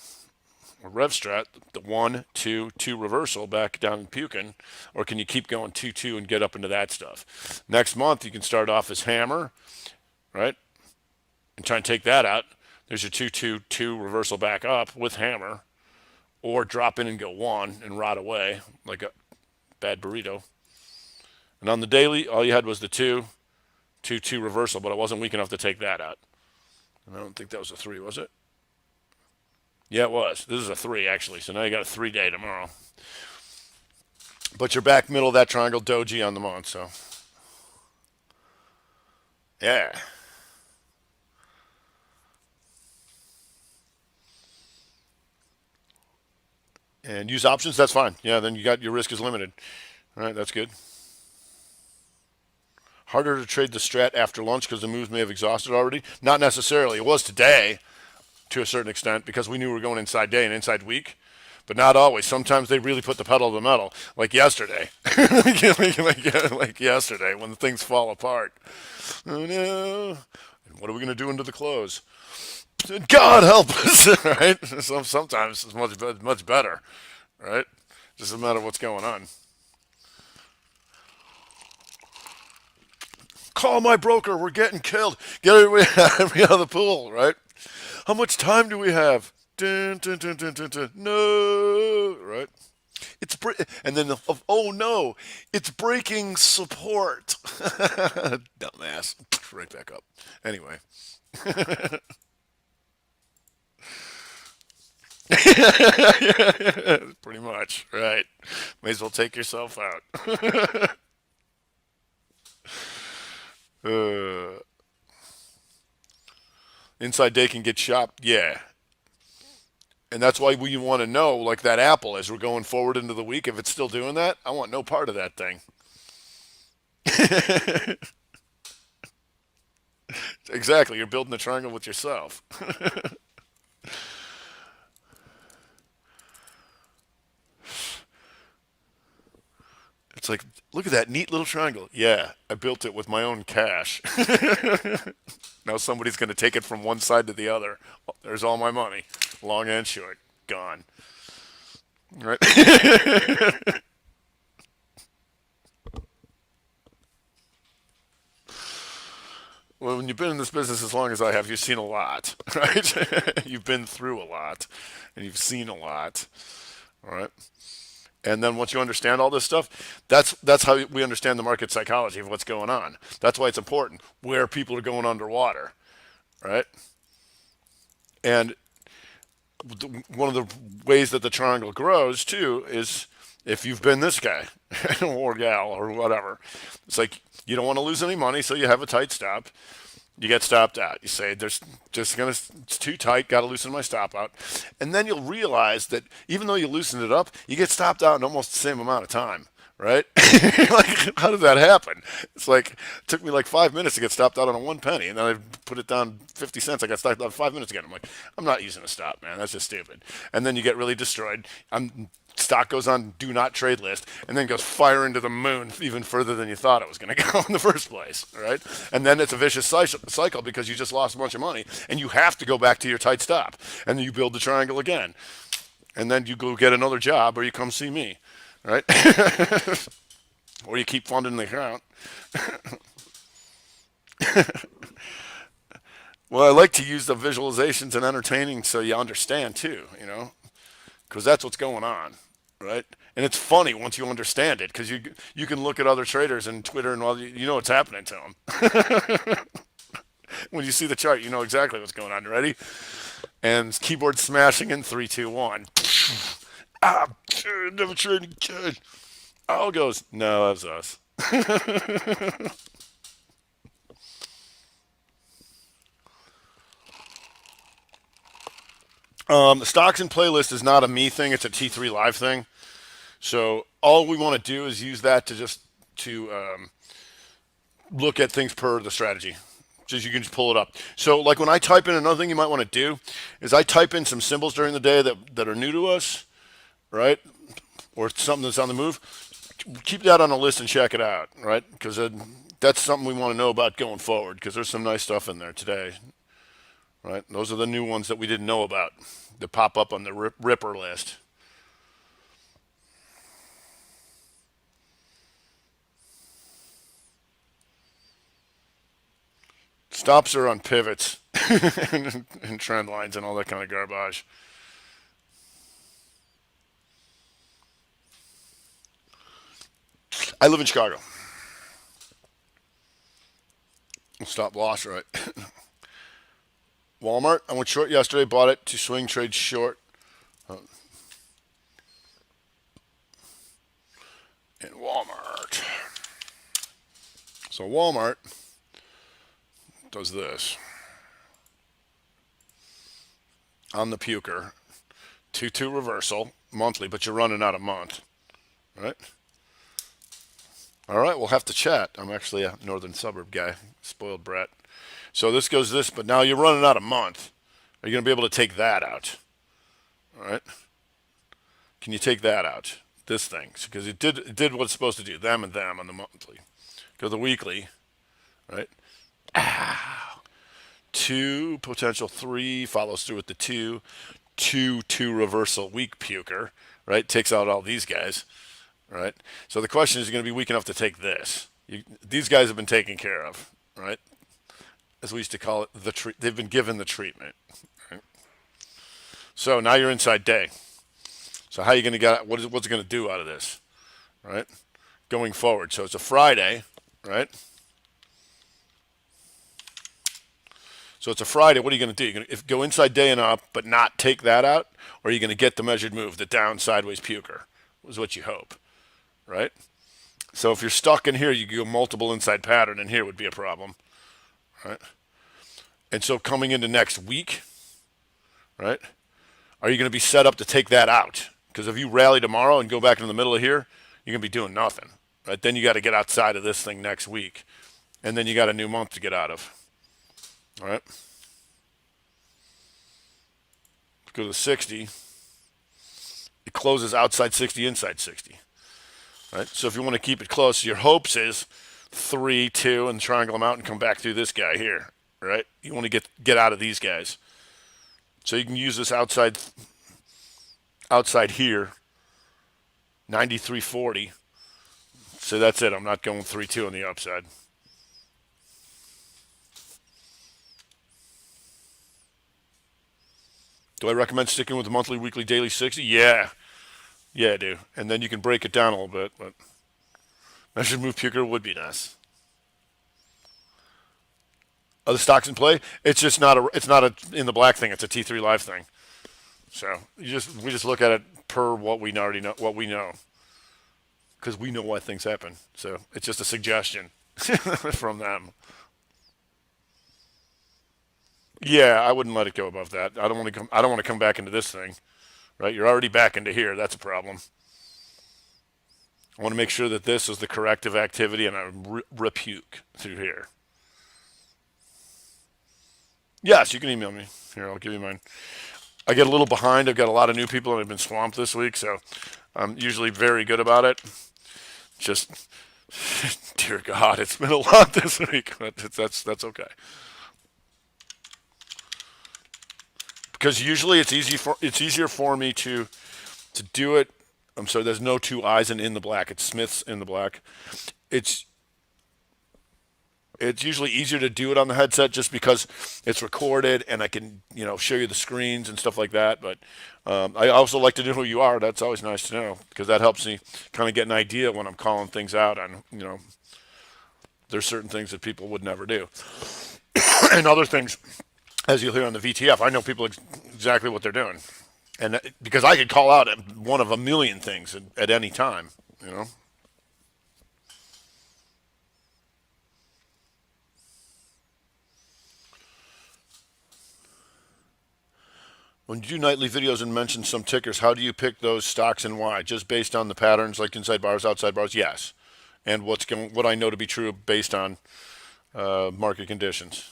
Or rev strat, the 1-2-2 reversal back down in puking, or can you keep going 2-2 and get up into that stuff? Next month, you can start off as hammer, right? And try and take that out. There's your 2-2-2 reversal back up with hammer, or drop in and go 1 and rot away like a bad burrito. And on the daily, all you had was the 2-2-2 reversal, but it wasn't weak enough to take that out. And I don't think that was a 3, was it? Yeah, it was. This is a 3, actually. So now you got a 3-day tomorrow. But you're back middle of that triangle doji on the month, so. Yeah. And use options, that's fine. Yeah, then you got your risk is limited. All right, that's good. Harder to trade the strat after lunch because the moves may have exhausted already? Not necessarily. It was today to a certain extent because we knew we were going inside day and inside week, but not always. Sometimes they really put the pedal to the metal, like yesterday. like yesterday when things fall apart. Oh no. What are we going to do into the close? God help us, right? Sometimes it's much better, right? Just a matter of what's going on. Call my broker. We're getting killed. Get everybody out of the pool, right? How much time do we have? Dun, dun, dun, dun, dun, dun. No, right? And then oh no, it's breaking support. Dumbass. Right back up. Anyway. Pretty much, right? May as well take yourself out. uh, inside day can get chopped, yeah. And that's why we want to know, like that apple, as we're going forward into the week, if it's still doing that, I want no part of that thing. Exactly, you're building a triangle with yourself. It's like, look at that neat little triangle. Yeah, I built it with my own cash. Now somebody's going to take it from one side to the other. There's all my money, long and short, gone. Right? Well, when you've been in this business as long as I have, you've seen a lot, right? You've been through a lot, and you've seen a lot, all right? And then once you understand all this stuff, that's how we understand the market psychology of what's going on. That's why it's important where people are going underwater, right? And one of the ways that the triangle grows too is if you've been this guy or gal or whatever. It's like you don't want to lose any money, so you have a tight stop. You get stopped out. You say, "There's just gonna, it's too tight. Got to loosen my stop out," and then you'll realize that even though you loosen it up, you get stopped out in almost the same amount of time. Right? Like, how did that happen? It's like it took me like 5 minutes to get stopped out on a 1 penny, and then I put it down 50 cents. I got stopped out 5 minutes again. I'm like, I'm not using a stop, man. That's just stupid. And then you get really destroyed. I'm stock goes on do not trade list and then goes fire into the moon even further than you thought it was going to go in the first place, right? And then it's a vicious cycle because you just lost a bunch of money and you have to go back to your tight stop and then you build the triangle again. And then you go get another job or you come see me, right? Or you keep funding the account. Well, I like to use the visualizations and entertaining so you understand too, because that's what's going on, right? And it's funny once you understand it because you can look at other traders and Twitter and all you know what's happening to them. When you see the chart, you know exactly what's going on. Ready? And keyboard smashing in 3, 2, 1. Never trading good. All goes, no, that was us. The stocks and playlist is not a me thing; it's a T3 Live thing. So all we want to do is use that to look at things per the strategy. Just you can just pull it up. So like when I type in another thing you might want to do is I type in some symbols during the day that are new to us, right? Or something that's on the move. Keep that on the list and check it out, right? Because that's something we want to know about going forward. Because there's some nice stuff in there today, right? Those are the new ones that we didn't know about that pop up on the Ripper list. Stops are on pivots and trend lines and all that kind of garbage. I live in Chicago. Stop loss, right? Walmart, I went short yesterday, bought it to swing trade short. In Walmart. So Walmart does this. On the puker. 2-2 reversal, monthly, but you're running out a month. Right? All right, we'll have to chat. I'm actually a northern suburb guy. Spoiled brat. So this goes this, but now you're running out a month. Are you going to be able to take that out? All right. Can you take that out? This thing. Because it did what it's supposed to do. Them and them on the monthly. Go to the weekly. Right? Ow. 2, potential 3, follows through with the 2. 2 reversal weak puker. Right? Takes out all these guys. Right? So the question is, going to be weak enough to take this. These guys have been taken care of. Right? As we used to call it, they've been given the treatment. Right? So now you're inside day. So how are you going to get? What's it going to do out of this, right? Going forward. So it's a Friday, right? So it's a Friday. What are you going to do? You're going to go inside day and up, but not take that out, or are you going to get the measured move, the down sideways puker? Is what you hope, right? So if you're stuck in here, you go multiple inside pattern, and here would be a problem. Right? And so coming into next week, right, are you going to be set up to take that out? Because if you rally tomorrow and go back in the middle of here, you're going to be doing nothing. Right? Then you got to get outside of this thing next week. And then you got a new month to get out of. All right? Go to 60. It closes outside 60, inside 60. Right? So if you want to keep it close, your hopes is 3, 2, and triangle them out and come back through this guy here, right? You want to get out of these guys. So you can use this outside here, 93.40. So that's it. I'm not going 3, 2 on the upside. Do I recommend sticking with the monthly, weekly, daily 60? Yeah. Yeah, I do. And then you can break it down a little bit, but measured move puker would be nice. Other stocks in play? It's just not a in the black thing. It's a T3 Live thing. So we just look at it per what we already know, what we know, because we know why things happen. So it's just a suggestion from them. Yeah, I wouldn't let it go above that. I don't want to come back into this thing, right? You're already back into here. That's a problem. I want to make sure that this is the corrective activity, and I repuke through here. Yes, you can email me. Here, I'll give you mine. I get a little behind. I've got a lot of new people and I've been swamped this week, so I'm usually very good about it. Just, dear God, it's been a lot this week, but that's okay. Because usually it's easier for me to do it. I'm sorry, there's no two eyes in the black. It's Smith's in the black. It's it's usually easier to do it on the headset just because it's recorded and I can show you the screens and stuff like that. But I also like to know who you are. That's always nice to know because that helps me kind of get an idea when I'm calling things out on there's certain things that people would never do and other things as you'll hear on the VTF. I know people exactly what they're doing and because I could call out one of a million things at any time. You know. When you do nightly videos and mention some tickers, how do you pick those stocks and why? Just based on the patterns, like inside bars, outside bars? Yes. And what I know to be true based on market conditions.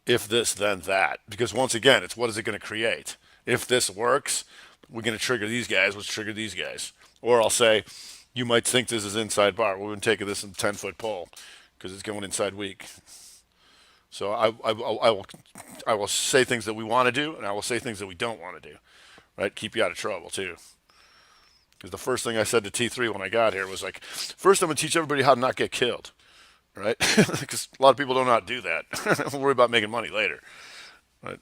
If this, then that. Because once again, it's what is it going to create? If this works, we're going to trigger these guys. Let's trigger these guys. Or I'll say, you might think this is inside bar. We've been taking this in 10-foot pole because it's going inside weak. So I will say things that we want to do, and I will say things that we don't want to do. Right? Keep you out of trouble too. Because the first thing I said to T3 when I got here was like, first I'm gonna teach everybody how to not get killed. Right? Because a lot of people don't know how to do that. We'll worry about making money later. Right?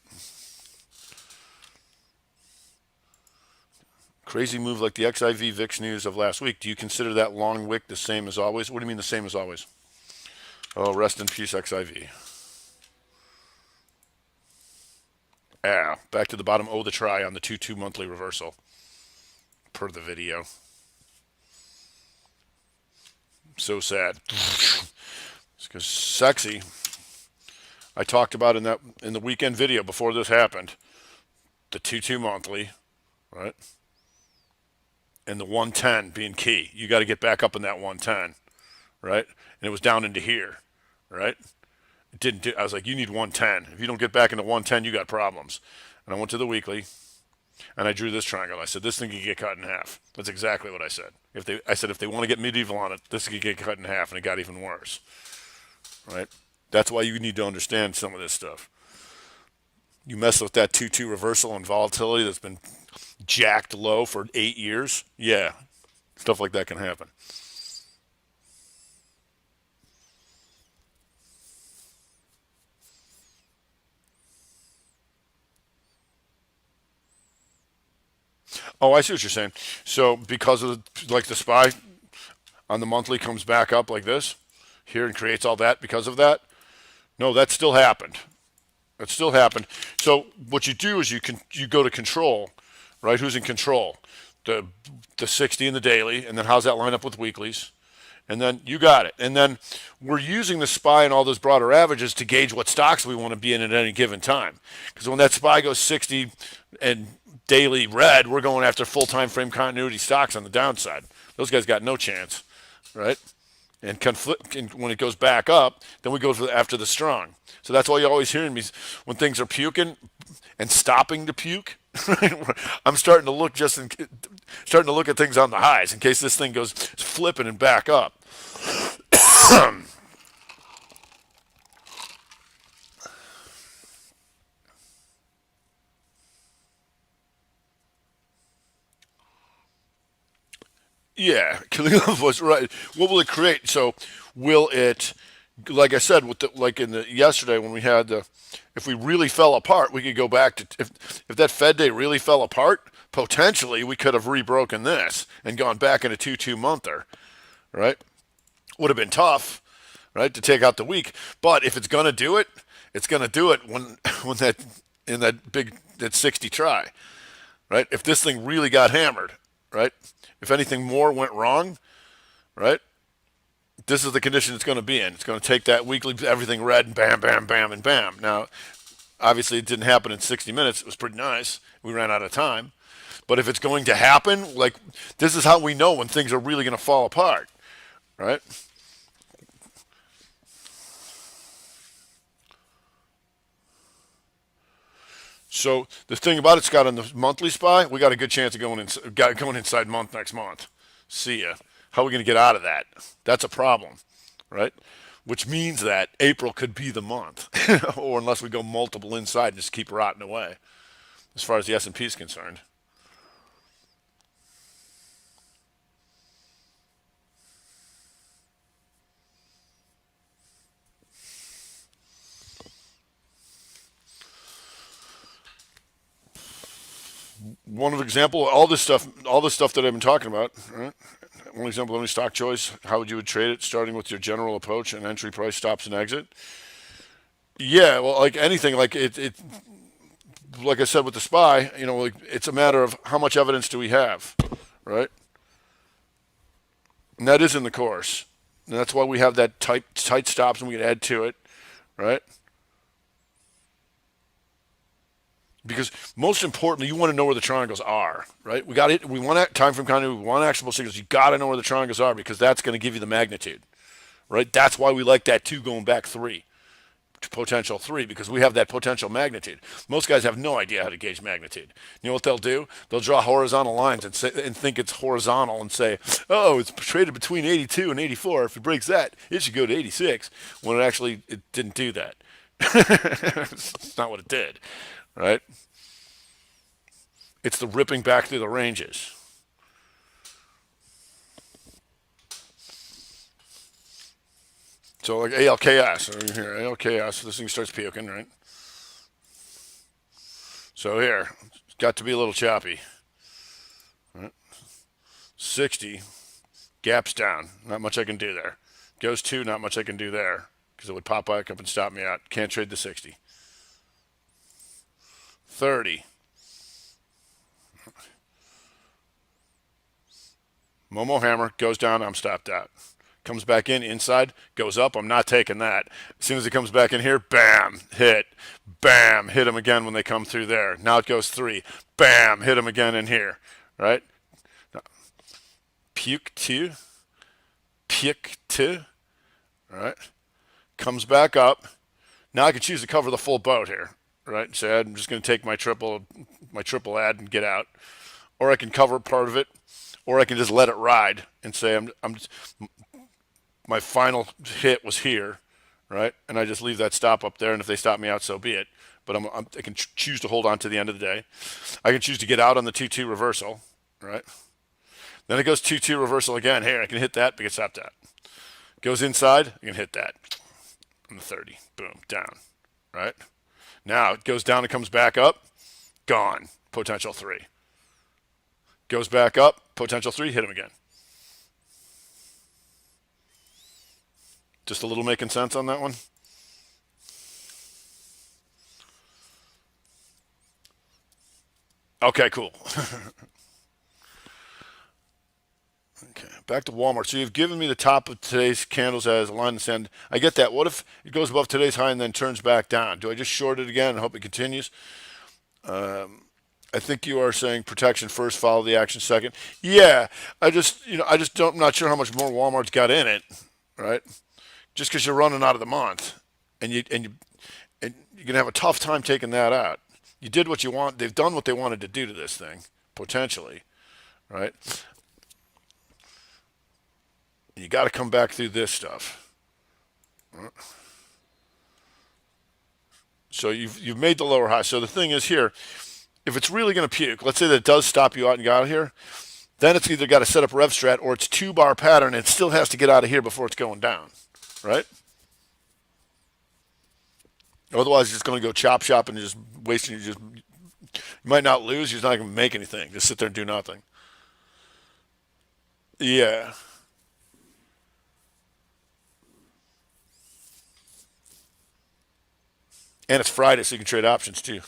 Crazy move like the XIV VIX news of last week. Do you consider that long wick the same as always? What do you mean the same as always? Oh, rest in peace, XIV. Yeah, back to the bottom. Oh, the try on the 2-2 monthly reversal. Per the video. So sad. It's because sexy. I talked about in the weekend video before this happened. The 2-2 monthly, right? And the 110 being key. You got to get back up in that 110, right? And it was down into here, right? Didn't do. I was like, you need 110. If you don't get back into 110, you got problems. And I went to the weekly, and I drew this triangle. I said, this thing could get cut in half. That's exactly what I said. I said if they want to get medieval on it, this could get cut in half, and it got even worse. Right? That's why you need to understand some of this stuff. You mess with that 2-2 reversal and volatility that's been jacked low for 8 years. Yeah, stuff like that can happen. Oh, I see what you're saying. So because of like the SPY on the monthly comes back up like this here and creates all that because of that. No, that still happened. That still happened. So what you do is you go to control, right? Who's in control? The 60 in the daily, and then how's that line up with weeklies? And then you got it. And then we're using the SPY and all those broader averages to gauge what stocks we want to be in at any given time. Because when that SPY goes 60 and daily red, we're going after full time frame continuity stocks on the downside. Those guys got no chance, right? And when it goes back up, then we go after the strong. So that's why you always hearing me when things are puking and stopping to puke. I'm starting to look at things on the highs in case this thing goes flipping and back up. Yeah, Khalilov was right. What will it create? So, will it, like I said, like in the yesterday when we had if we really fell apart, we could go back to if that Fed day really fell apart, potentially we could have rebroken this and gone back in a 2-2 monther, right? Would have been tough, right, to take out the weak. But if it's gonna do it, it's gonna do it when that in that 60 try, right? If this thing really got hammered, right? If anything more went wrong, right? This is the condition it's going to be in. It's going to take that weekly everything red and bam, bam, bam, and bam. Now, obviously, it didn't happen in 60 minutes. It was pretty nice. We ran out of time. But if it's going to happen, like this is how we know when things are really going to fall apart, right? So the thing about it, Scott, on the monthly SPY, we got a good chance of going inside month next month. See ya. How are we going to get out of that? That's a problem, right? Which means that April could be the month, or unless we go multiple inside and just keep rotting away, as far as the S&P is concerned. One example, all this stuff that I've been talking about, right? One example, any stock choice, how would you would trade it, starting with your general approach and entry price, stops and exit. Yeah, well, like anything, like I said with the SPY, like it's a matter of how much evidence do we have, right? And that is in the course, and that's why we have that tight stops, and we can add to it, right? Because most importantly, you want to know where the triangles are, right? We got it. We want time frame continuity. We want actionable signals. You got to know where the triangles are because that's going to give you the magnitude, right? That's why we like that 2 going back 3, potential 3, because we have that potential magnitude. Most guys have no idea how to gauge magnitude. You know what they'll do? They'll draw horizontal lines and think it's horizontal and say, oh, it's traded between 82 and 84. If it breaks that, it should go to 86. When it didn't do that. It's not what it did. Right? It's the ripping back through the ranges. So like ALKS, here, ALKS, this thing starts puking, right? So here, it's got to be a little choppy. Right? 60, gaps down, not much I can do there. Goes 2, not much I can do there, because it would pop back up and stop me out. Can't trade the 60. 30. Momo hammer goes down, I'm stopped out. Comes back in, inside, goes up, I'm not taking that. As soon as it comes back in here, bam, hit. Bam, hit him again when they come through there. Now it goes 3. Bam, hit him again in here, right? Puke 2. Puke 2. All right. Comes back up. Now I can choose to cover the full boat here, right? Say I'm just going to take my triple ad and get out, or I can cover part of it, or I can just let it ride and say my final hit was here, right? And I just leave that stop up there, and if they stop me out, so be it. But I can choose to hold on to the end of the day. I can choose to get out on the 2-2 reversal, right? Then it goes 2-2 reversal again. Here, I can hit that, but get stopped out. Goes inside, I can hit that on the 30. Boom, down, right? Now it goes down and comes back up. Gone. Potential 3. Goes back up. Potential 3. Hit him again. Just a little making sense on that one? Okay, cool. Okay, back to Walmart. So you've given me the top of today's candles as a line in the sand. I get that. What if it goes above today's high and then turns back down? Do I just short it again and hope it continues? I think you are saying protection first, follow the action second. Yeah, I'm not sure how much more Walmart's got in it, right? Just because you're running out of the month, and you're gonna have a tough time taking that out. You did what you want. They've done what they wanted to do to this thing, potentially, right? You got to come back through this stuff. So you've made the lower high. So the thing is here, if it's really going to puke, let's say that it does stop you out and get out of here, then it's either got to set up rev strat or it's 2-bar pattern and it still has to get out of here before it's going down, right? Otherwise, you're just going to go chop shop and you're just wasting. You might not lose. You're just not going to make anything. Just sit there and do nothing. Yeah. And it's Friday, so you can trade options too.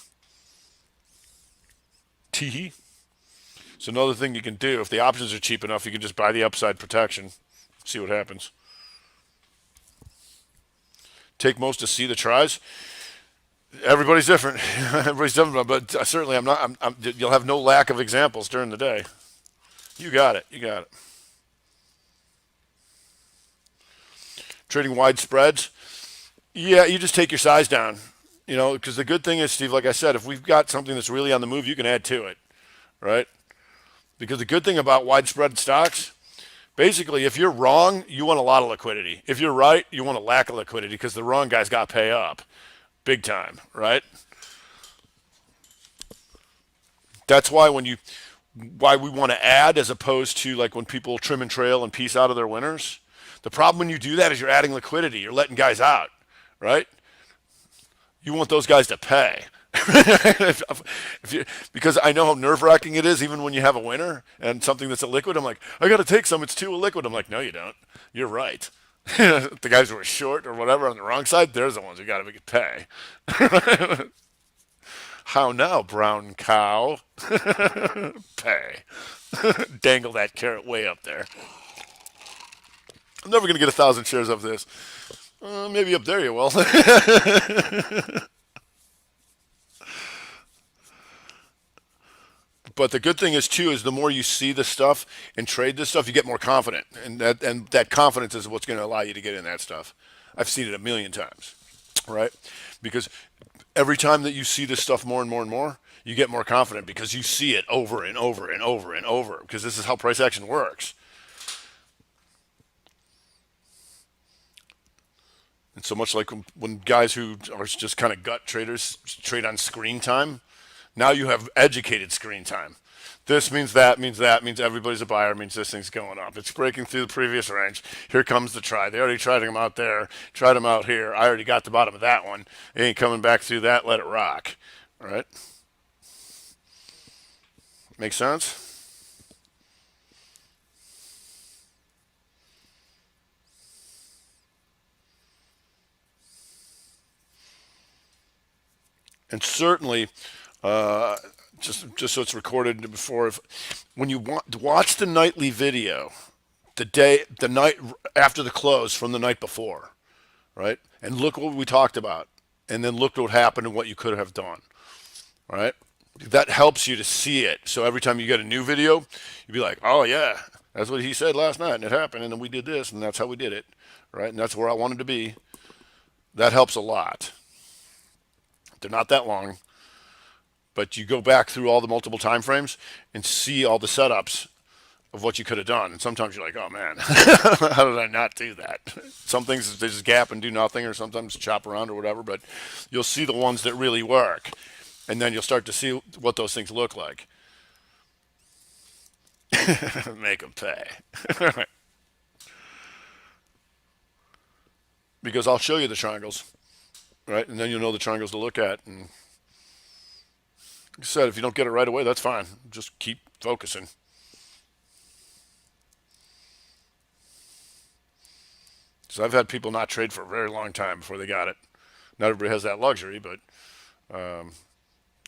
Teehee. So another thing you can do, if the options are cheap enough, you can just buy the upside protection. See what happens. Take most to see the tries. Everybody's different. Everybody's different, but certainly I'm not. You'll have no lack of examples during the day. You got it. You got it. Trading wide spreads. Yeah, you just take your size down. You know, because the good thing is, Steve, like I said, if we've got something that's really on the move, you can add to it, right? Because the good thing about widespread stocks, basically, if you're wrong, you want a lot of liquidity. If you're right, you want a lack of liquidity because the wrong guy's got to pay up big time, right? That's why we want to add as opposed to like when people trim and trail and piece out of their winners. The problem when you do that is you're adding liquidity. You're letting guys out, right? You want those guys to pay. Because I know how nerve-wracking it is even when you have a winner and something that's a liquid. I'm like, I got to take some. It's too illiquid. I'm like, no, you don't. You're right. The guys who are short or whatever on the wrong side, they're the ones who got to pay. How now, brown cow? Pay. Dangle that carrot way up there. I'm never going to get 1,000 shares of this. Maybe up there you will. But the good thing is too is the more you see this stuff and trade this stuff, you get more confident, and that confidence is what's going to allow you to get in that stuff. I've seen it a million times, right? Because every time that you see this stuff more and more and more, you get more confident because you see it over and over and over and over. Because this is how price action works. And so much like when guys who are just kind of gut traders trade on screen time, now you have educated screen time. This means that, means everybody's a buyer, means this thing's going up. It's breaking through the previous range. Here comes the try. They already tried them out there, tried them out here. I already got the bottom of that one. It ain't coming back through that. Let it rock. All right? Make sense? And certainly, just so it's recorded before, when you watch the nightly video, the night after the close from the night before, right? And look what we talked about, and then look what happened and what you could have done, right? That helps you to see it. So every time you get a new video, you'd be like, oh yeah, that's what he said last night, and it happened, and then we did this, and that's how we did it, right? And that's where I wanted to be. That helps a lot. They're not that long, but you go back through all the multiple time frames and see all the setups of what you could have done. And sometimes you're like, oh man, how did I not do that? Some things they just gap and do nothing, or sometimes chop around or whatever, but you'll see the ones that really work. And then you'll start to see what those things look like. Make them pay. Because I'll show you the triangles, right? And then you'll know the triangles to look at. And like I said, if you don't get it right away, that's fine. Just keep focusing. So I've had people not trade for a very long time before they got it. Not everybody has that luxury, but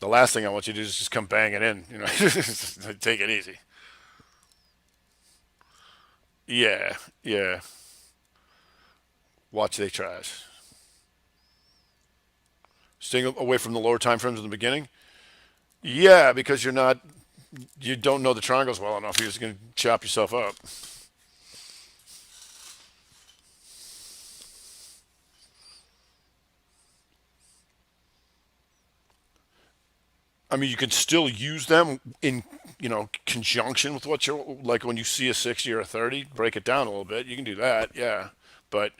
the last thing I want you to do is just come banging in. You know, take it easy. Yeah, yeah. Watch they trash. Staying away from the lower time frames in the beginning. Yeah, because you don't know the triangles well enough. You're just going to chop yourself up. I mean, you can still use them in, conjunction with what you're like when you see a 60 or a 30, break it down a little bit. You can do that, yeah. But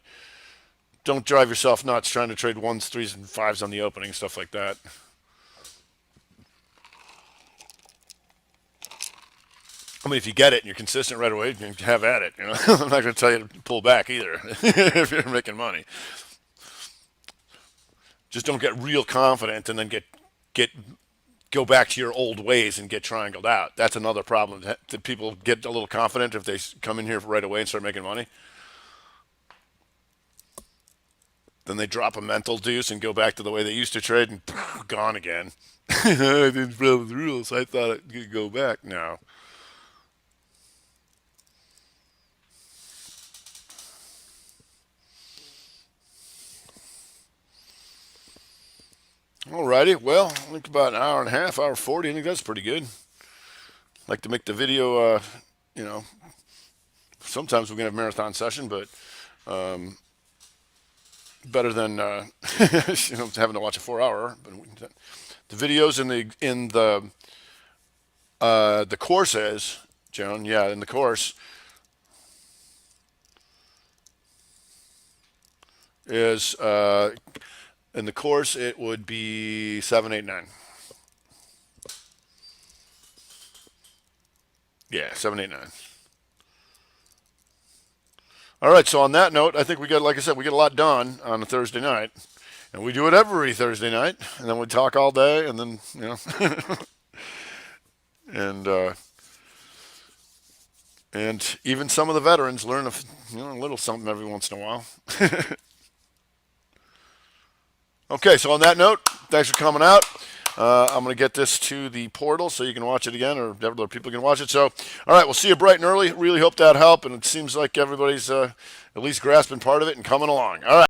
don't drive yourself nuts trying to trade ones, threes, and fives on the opening, stuff like that. I mean, if you get it and you're consistent right away, you can have at it. I'm not going to tell you to pull back either if you're making money. Just don't get real confident and then get go back to your old ways and get triangled out. That's another problem. That people get a little confident if they come in here right away and start making money. Then they drop a mental deuce and go back to the way they used to trade and gone again. I didn't follow the rules. I thought it could go back now. Alrighty, well, I think about an hour and a half, hour 40. I think that's pretty good. Like to make the video, you know, sometimes we're going to have a marathon session, but better than having to watch a 4 hour. But the videos in the course is Joan. Yeah, in the course is in the course it would be 789. Yeah, 789. All right. So on that note, I think we got, like I said, we get a lot done on a Thursday night, and we do it every Thursday night, and then we talk all day, and then and and even some of the veterans learn a little something every once in a while. Okay. So on that note, thanks for coming out. I'm going to get this to the portal so you can watch it again, or other people can watch it. So, all right, we'll see you bright and early. Really hope that helped, and it seems like everybody's at least grasping part of it and coming along. All right.